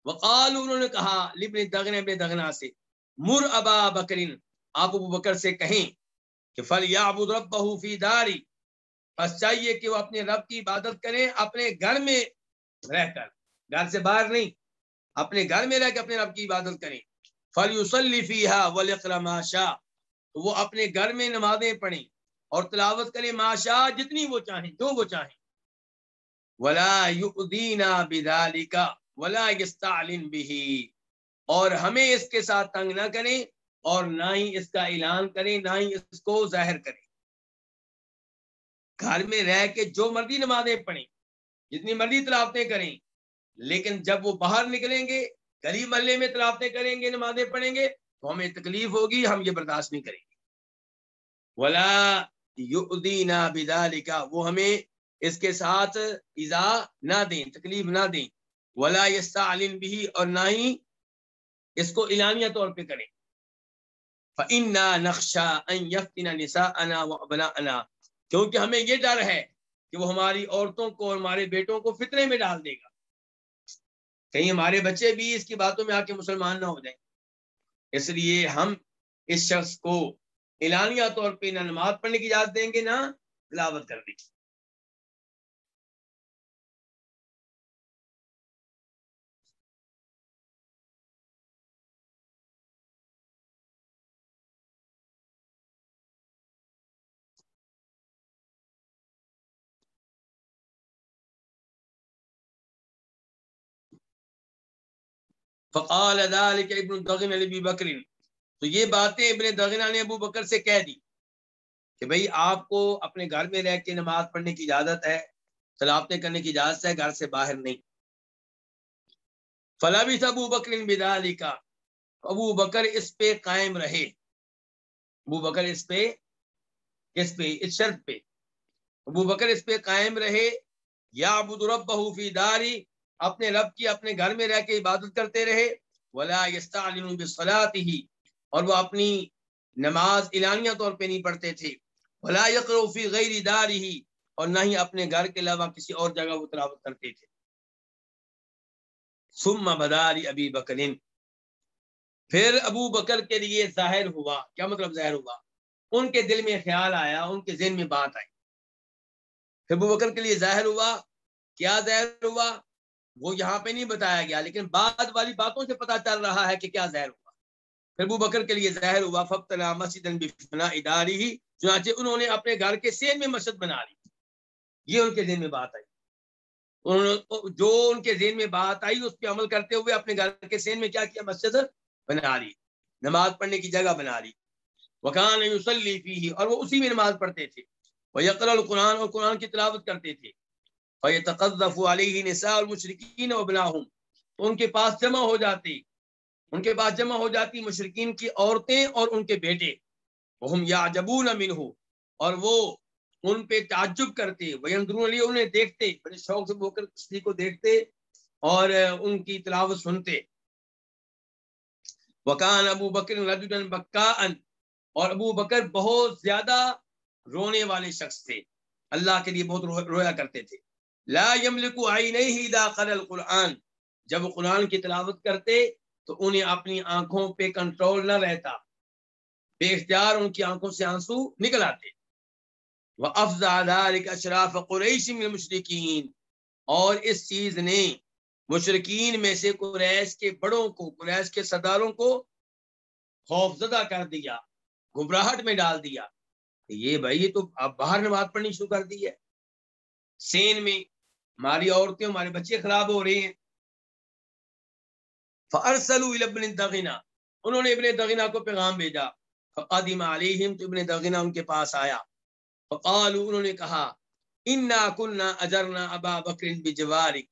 B: وقال انہوں نے کہا لابن دغنہ، ابن دغنہ سے، مر ابا بکرین، آپ ابو بکر سے کہیں کہ فلیعبد ربہ فی داری، بس چاہیے کہ وہ اپنے رب کی عبادت کریں اپنے گھر میں رہ کر، گھر سے باہر نہیں، اپنے گھر میں رہ کے اپنے رب کی عبادت کریں۔ فلیصلی فیہا ولیقرأ ما شاء، تو وہ اپنے گھر میں نمازیں پڑھیں اور تلاوت کریں ما شاء، جتنی وہ چاہیں، جو وہ چاہیں۔ ولا یؤذینا بذالک ولا یستعلن بہ، اور ہمیں اس کے ساتھ تنگ نہ کریں اور نہ ہی اس کا اعلان کریں، نہ ہی اس کو ظاہر کریں۔ گھر میں رہ کے جو مرضی نمازیں پڑھیں، جتنی مرضی تلاوتیں کریں، لیکن جب وہ باہر نکلیں گے، گلی محلے میں تلاوتیں کریں گے، نمازیں پڑھیں گے، تو ہمیں تکلیف ہوگی، ہم یہ برداشت نہیں کریں گے۔ ولا یؤذینا بذالک، وہ ہمیں اس کے ساتھ ایذا نہ دیں، تکلیف نہ دیں۔ ولا یستعلن بہ، اور نہ ہی اس کو اعلانیہ طور پہ کریں۔ فإنا نخشى أن يفتن نساءنا وأبناءنا، کیونکہ ہمیں یہ ڈر ہے کہ وہ ہماری عورتوں کو اور ہمارے بیٹوں کو فتنے میں ڈال دے گا، کہیں ہمارے بچے بھی اس کی باتوں میں آ کے مسلمان نہ ہو جائیں۔ اس لیے ہم اس شخص کو اعلانیہ طور پہ نہ نماز پڑھنے کی اجازت دیں گے، نہ تلاوت کرنے کی۔ فقال ذلك ابن دغنہ لابی بکر، تو یہ باتیں ابن دغنہ نے ابو بکر سے کہہ دی کہ بھئی آپ کو اپنے گھر میں رہ کے نماز پڑھنے کی اجازت ہے، تلاوتیں کرنے کی اجازت ہے، گھر سے باہر نہیں۔ فلبث ابو بکر بذلك، ابو بکر اس پہ قائم رہے، ابو بکر اس پہ، کس پہ؟ اس شرط پہ، ابو بکر اس پہ قائم رہے، یعبد ربہ فی داری، اپنے رب کی اپنے گھر میں رہ کے عبادت کرتے رہے، ولا یستعلن بصلاتہ، اور وہ اپنی نماز اعلانیہ طور پہ نہیں پڑھتے تھے، ولا یقرأ فی غیر دارہ، اور نہ ہی اپنے گھر کے علاوہ کسی اور جگہ وہ تلاوت کرتے تھے۔ ثم بدا لابی بکر، پھر ابو بکر کے لیے ظاہر ہوا، کیا مطلب ظاہر ہوا؟ ان کے دل میں خیال آیا، ان کے ذہن میں بات آئی، پھر ابو بکر کے لیے ظاہر ہوا۔ کیا ظاہر ہوا وہ یہاں پہ نہیں بتایا گیا، لیکن بعد والی باتوں سے پتہ چل رہا ہے کہ کیا ظاہر ہوا۔ پھر ابو بکر کے لیے ظاہر ہوا فابتنى مسجدا بفناء داره، چنانچہ انہوں نے اپنے گھر کے سین میں مسجد بنا لی۔ یہ ان کے ذہن میں بات آئی، جو ان کے ذہن میں بات آئی اس پہ عمل کرتے ہوئے اپنے گھر کے سین میں کیا کیا؟ مسجد بنا لی، نماز پڑھنے کی جگہ بنا لی۔ وکان یصلی فیہ، اور وہ اسی میں نماز پڑھتے تھے، ویقرأ القرآن، اور قرآن کی تلاوت کرتے تھے۔ فیتقذف علیہ نساء المشرکین وابناہم، تو ان کے پاس جمع ہو جاتی مشرکین کی عورتیں اور ان کے بیٹے، وہم یعجبون منہ، اور وہ ان پہ تعجب کرتے، وینظرون علیہ، انہیں دیکھتے، بڑے شوق سے ہو کر کسی کو دیکھتے اور ان کی تلاوت سنتے۔ وکان ابو بکر رجلا بکاء، اور ابو بکر بہت زیادہ رونے والے شخص تھے، اللہ کے لیے بہت رویا کرتے تھے۔ لا یملک عینیہ اذا قرأ القرآن، جب وہ قرآن کی تلاوت کرتے تو انہیں اپنی آنکھوں پہ کنٹرول نہ رہتا، بے اختیار ان کی آنکھوں سے آنسو نکل آتے۔ وافزع ذلک اشراف قریش من المشرکین، اور اس چیز نے مشرکین میں سے قریش کے بڑوں کو، قریش کے سرداروں کو خوفزدہ کر دیا، گھبراہٹ میں ڈال دیا، یہ بھائی یہ تو اب باہر نماز پڑھنی شروع کر دی ہے، سین میں ہماری عورتیں، ہمارے بچے خراب ہو رہے ہیں۔ فارسلوا الی ابن دغنہ، انہوں نے ابن دغنہ کو پیغام بھیجا۔ فقدم علیہم، تو ابن دغنہ ان کے پاس آیا۔ فقالوا، انہوں نے کہا، انا کنا اجرنا ابا بکر بجوارک،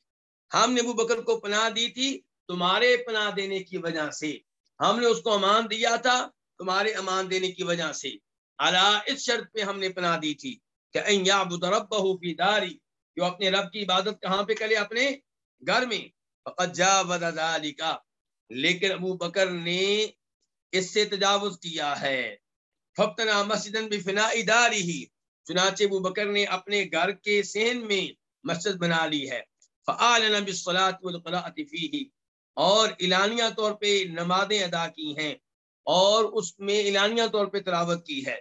B: ہم نے ابو بکر کو پناہ دی تھی تمہارے پناہ دینے کی وجہ سے، ہم نے اس کو امان دیا تھا تمہارے امان دینے کی وجہ سے، علی اس شرط پہ ہم نے پناہ دی تھی کہ ان یعبد ربہ فی داری، جو اپنے رب کی عبادت کہاں پہ کرے؟ اپنے گھر میں. فقد جاوز ذلک، لیکن ابو بکر نے اس سے تجاوز کیا ہے. فبتنا مسجدا بفناء دارہ، چنانچہ ابو بکر نے اپنے گھر کے صحن میں مسجد بنا لی ہے. فاعلن بالصلاۃ والقراءۃ فیہ، اور اعلانیہ طور پہ نمازیں ادا کی ہیں اور اس میں اعلانیہ طور پہ تلاوت کی ہے.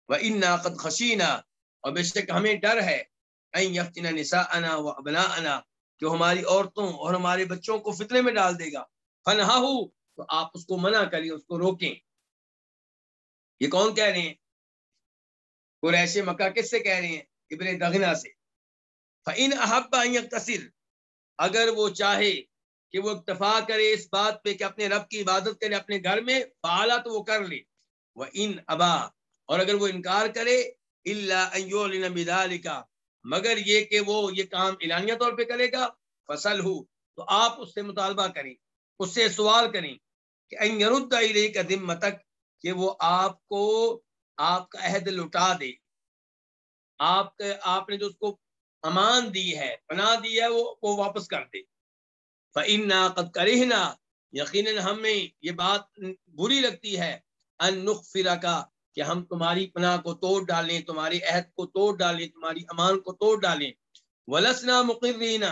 B: وَإِنَّا قَدْ خَشِينَا، اور بے شک ہمیں ڈر ہے، أَن يَفْتِنَ نِسَاءَنَا وَأَبْنَاءَنَا، کہ ہماری عورتوں اور ہمارے بچوں کو فتنے میں ڈال دے گا. فَنَهَاهُ، تو آپ اس کو منع کریے، اس کو روکیں. یہ کون کہہ رہے ہیں؟ قریش مکہ کس سے کہہ رہے ہیں؟ ابن دغنہ سے. فَإِنْ أَحَبَّ أَن يَقْتَصِرَ، اگر وہ چاہے کہ وہ اکتفا کرے اس بات پہ کہ اپنے رب کی عبادت کرے اپنے گھر میں، فعلا تو وہ کر لے. وَإِنْ أَبَى، اور اگر وہ انکار کرے، إِلَّا أَن يُعْلِنَ بِذَلِكَ، مگر یہ کہ وہ یہ کام اعلانیہ طور پہ کرے گا، فَسَلْهُ، تو آپ اس سے مطالبہ کریں، اس سے سوال کریں کہ أَن يَرُدَّ إِلَيْكَ ذِمَّتَكَ، کہ وہ آپ کو آپ کا عہد لوٹا دے، آپ نے جو اس کو امان دی ہے، پناہ دی ہے، وہ واپس کر دے. فَإِنَّا قَدْ كَرِهْنَا، یقیناً ہمیں یہ بات بری لگتی ہے، أَن نُخْفِرَكَ، کہ ہم تمہاری پناہ کو توڑ ڈالیں، تمہاری عہد کو توڑ ڈالیں، تمہاری امان کو توڑ ڈالیں. وَلَسْنَا مُقِرِّينَ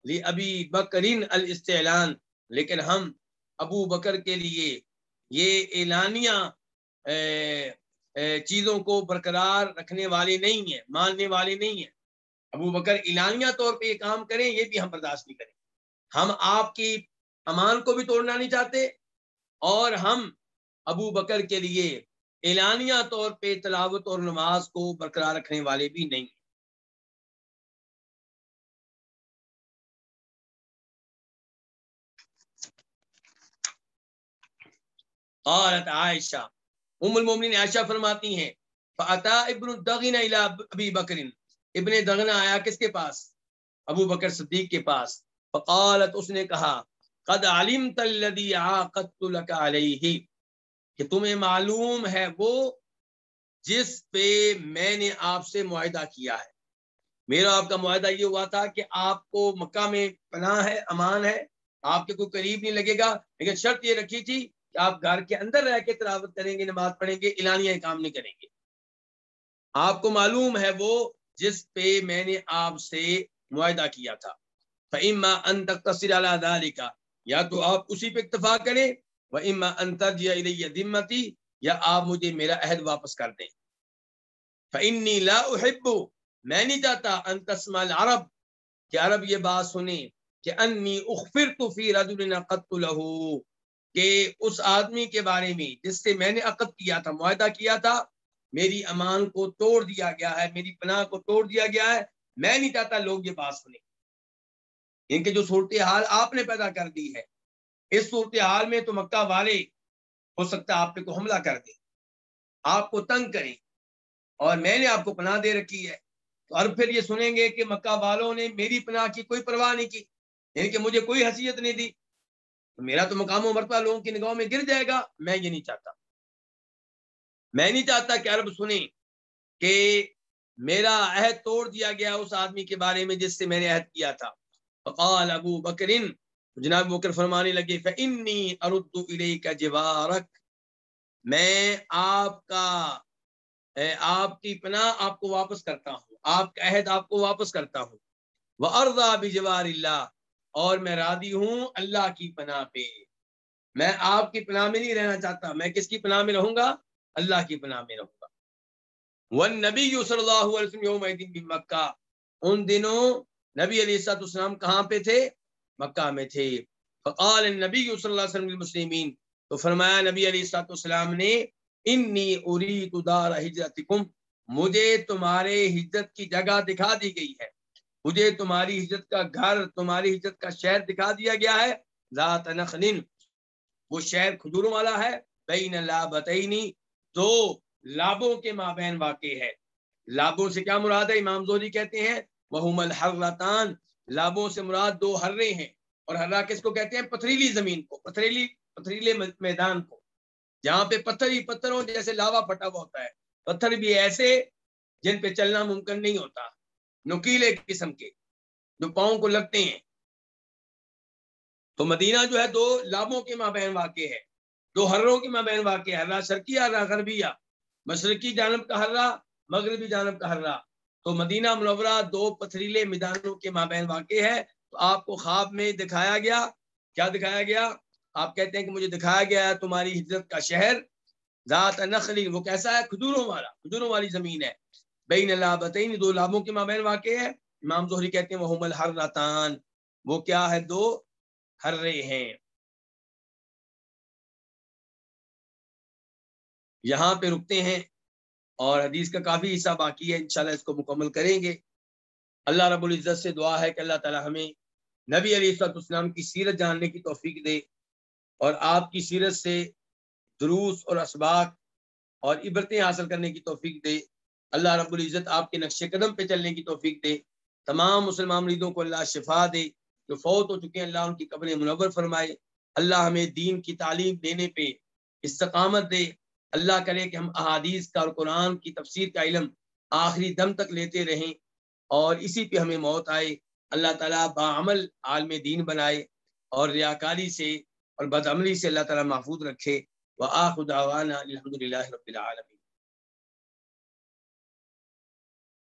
B: لِأَبِي بَكْرٍ الاستعلان، لیکن ہم ابو بکر کے لیے یہ اعلانیہ چیزوں کو برقرار رکھنے والے نہیں ہیں، ماننے والے نہیں ہیں. ابو بکر اعلانیہ طور پہ یہ کام کریں، یہ بھی ہم برداشت نہیں کریں. ہم آپ کی امان کو بھی توڑنا نہیں چاہتے، اور ہم ابو بکر کے لیے اعلانیہ طور پہ تلاوت اور نماز کو برقرار رکھنے والے بھی نہیں. قالت عائشہ، ام المومنین عائشہ فرماتی ہیں، فاتا ابن الدغنہ الی ابی بکر، ابن دغنہ آیا کس کے پاس؟ ابو بکر صدیق کے پاس. فقالت، اس نے کہا، قد علمت الذی عاقدت لک علیہ، کہ تمہیں معلوم ہے وہ جس پہ میں نے آپ سے معاہدہ کیا ہے. میرا آپ کا معاہدہ یہ ہوا تھا کہ آپ کو مکہ میں پناہ ہے، امان ہے، آپ کے کوئی قریب نہیں لگے گا، لیکن شرط یہ رکھی تھی کہ آپ گھر کے اندر رہ کے تلاوت کریں گے، نماز پڑھیں گے، اعلانیہ کام نہیں کریں گے. آپ کو معلوم ہے وہ جس پہ میں نے آپ سے معاہدہ کیا تھا. فإما أن تقتصر على ذلك، یا تو آپ اسی پہ اکتفا کریں، وإما أن ترجع إلي ذمتي، یا آپ مجھے میرا عہد واپس کر دیں. فإني لا أحب، میں نہیں چاہتا، أن تسمع العرب، کہ عرب یہ بات سنیں کہ انی اخفرت فی رجل عقدت له، کہ اس آدمی کے بارے میں جس سے میں نے عقد کیا تھا، معاہدہ کیا تھا، میری امان کو توڑ دیا گیا ہے، میری پناہ کو توڑ دیا گیا ہے. میں نہیں چاہتا لوگ یہ بات سنیں. ان کے جو صورتحال آپ نے پیدا کر دی ہے، اس صورتحال میں تو مکہ والے ہو سکتا ہے آپ پہ کو حملہ کر دیں، آپ کو تنگ کریں، اور میں نے آپ کو پناہ دے رکھی ہے. اور پھر یہ سنیں گے کہ مکہ والوں نے میری پناہ کی کوئی پرواہ نہیں کی، یعنی کہ مجھے کوئی حیثیت نہیں دی، تو میرا تو مقام و مرتبہ لوگوں کی نگاہوں میں گر جائے گا. میں یہ نہیں چاہتا. میں نہیں چاہتا کہ عرب سنیں کہ میرا عہد توڑ دیا گیا اس آدمی کے بارے میں جس سے میں نے عہد کیا تھا. فقال ابو بکر، جناب بکر فرمانے لگے، فإنی ارد الیک جوارک، میں آپ کی پناہ آپ کو واپس کرتا ہوں، آپ کا عہد آپ کو واپس کرتا ہوں. وارضی بجوار اللہ، اور میں راضی ہوں اللہ کی پناہ پہ. میں آپ کی پناہ میں نہیں رہنا چاہتا، میں کس کی پناہ میں رہوں گا؟ اللہ کی پناہ میں رہوں گا. والنبی صلی اللہ علیہ وسلم یومئذ بمکہ، ان دنوں نبی علیہ الصلوۃ والسلام کہاں پہ تھے؟ مکہ میں تھے. فقال النبی صلی اللہ علیہ وسلم للمسلمین، تو فرمایا نبی علیہ الصلوۃ والسلام نے، انی ارید دار ہجرتکم، مجھے تمہارے ہجرت کی جگہ دکھا دی گئی ہے، مجھے تمہاری ہجرت کا گھر، تمہاری ہجرت کا شہر دکھا دیا گیا ہے. ذات نخل، وہ شہر کھجوروں والا ہے، بین لابتین، دو لابوں کے مابین واقع ہے. لابوں سے کیا مراد ہے؟ امام زہری کہتے ہیں وہم الحرتان، لابوں سے مراد دو ہرے ہیں. اور ہرا کس کو کہتے ہیں؟ پتھریلی زمین کو، پتھریلے میدان کو، جہاں پہ پتھر ہی پتھر ہوں، جیسے لاوا پھٹا ہوا ہوتا ہے، پتھر بھی ایسے جن پہ چلنا ممکن نہیں ہوتا، نکیلے قسم کے جو پاؤں کو لگتے ہیں۔ تو مدینہ جو ہے 2 لابوں کے مابین واقع ہے، 2 ہروں کے مابین واقع ہے، ہرا شرقیہ، ہرا غربیہ، مشرقی جانب کا ہرا، مغربی جانب کا ہرا۔ تو مدینہ منورہ 2 پتھریلے میدانوں کے مابین واقع ہے۔ تو آپ کو خواب میں دکھایا گیا، کیا دکھایا گیا؟ آپ کہتے ہیں کہ مجھے دکھایا گیا تمہاری ہجرت کا شہر ذات نخلی، وہ کیسا ہے؟ کھجوروں والا، کھجوروں والی زمین ہے، بین لابتین، 2 لابوں کے مابین واقع ہے۔ امام زہری کہتے ہیں وہم الحرتان، وہ کیا ہے؟ 2 ہرے ہیں۔ یہاں پہ رکتے ہیں اور حدیث کا کافی حصہ باقی ہے، انشاءاللہ اس کو مکمل کریں گے۔ اللہ رب العزت سے دعا ہے کہ اللہ تعالی ہمیں نبی علیہ السلام کی سیرت جاننے کی توفیق دے اور آپ کی سیرت سے دروس اور اسباق اور عبرتیں حاصل کرنے کی توفیق دے۔ اللہ رب العزت آپ کے نقش قدم پہ چلنے کی توفیق دے۔ تمام مسلمان مریدوں کو اللہ شفا دے، جو فوت ہو چکے ہیں اللہ ان کی قبریں منور فرمائے۔ اللہ ہمیں دین کی تعلیم دینے پہ استقامت دے۔ اللہ کرے کہ ہم احادیث کا اور قرآن کی تفسیر کا علم آخری دم تک لیتے رہیں اور اسی پہ ہمیں موت آئے۔ اللہ تعالیٰ باعمل عالم دین بنائے اور ریاکاری سے اور بدعملی سے اللہ تعالیٰ محفوظ رکھے۔ وآخر دعوانا الحمدللہ رب العالمین۔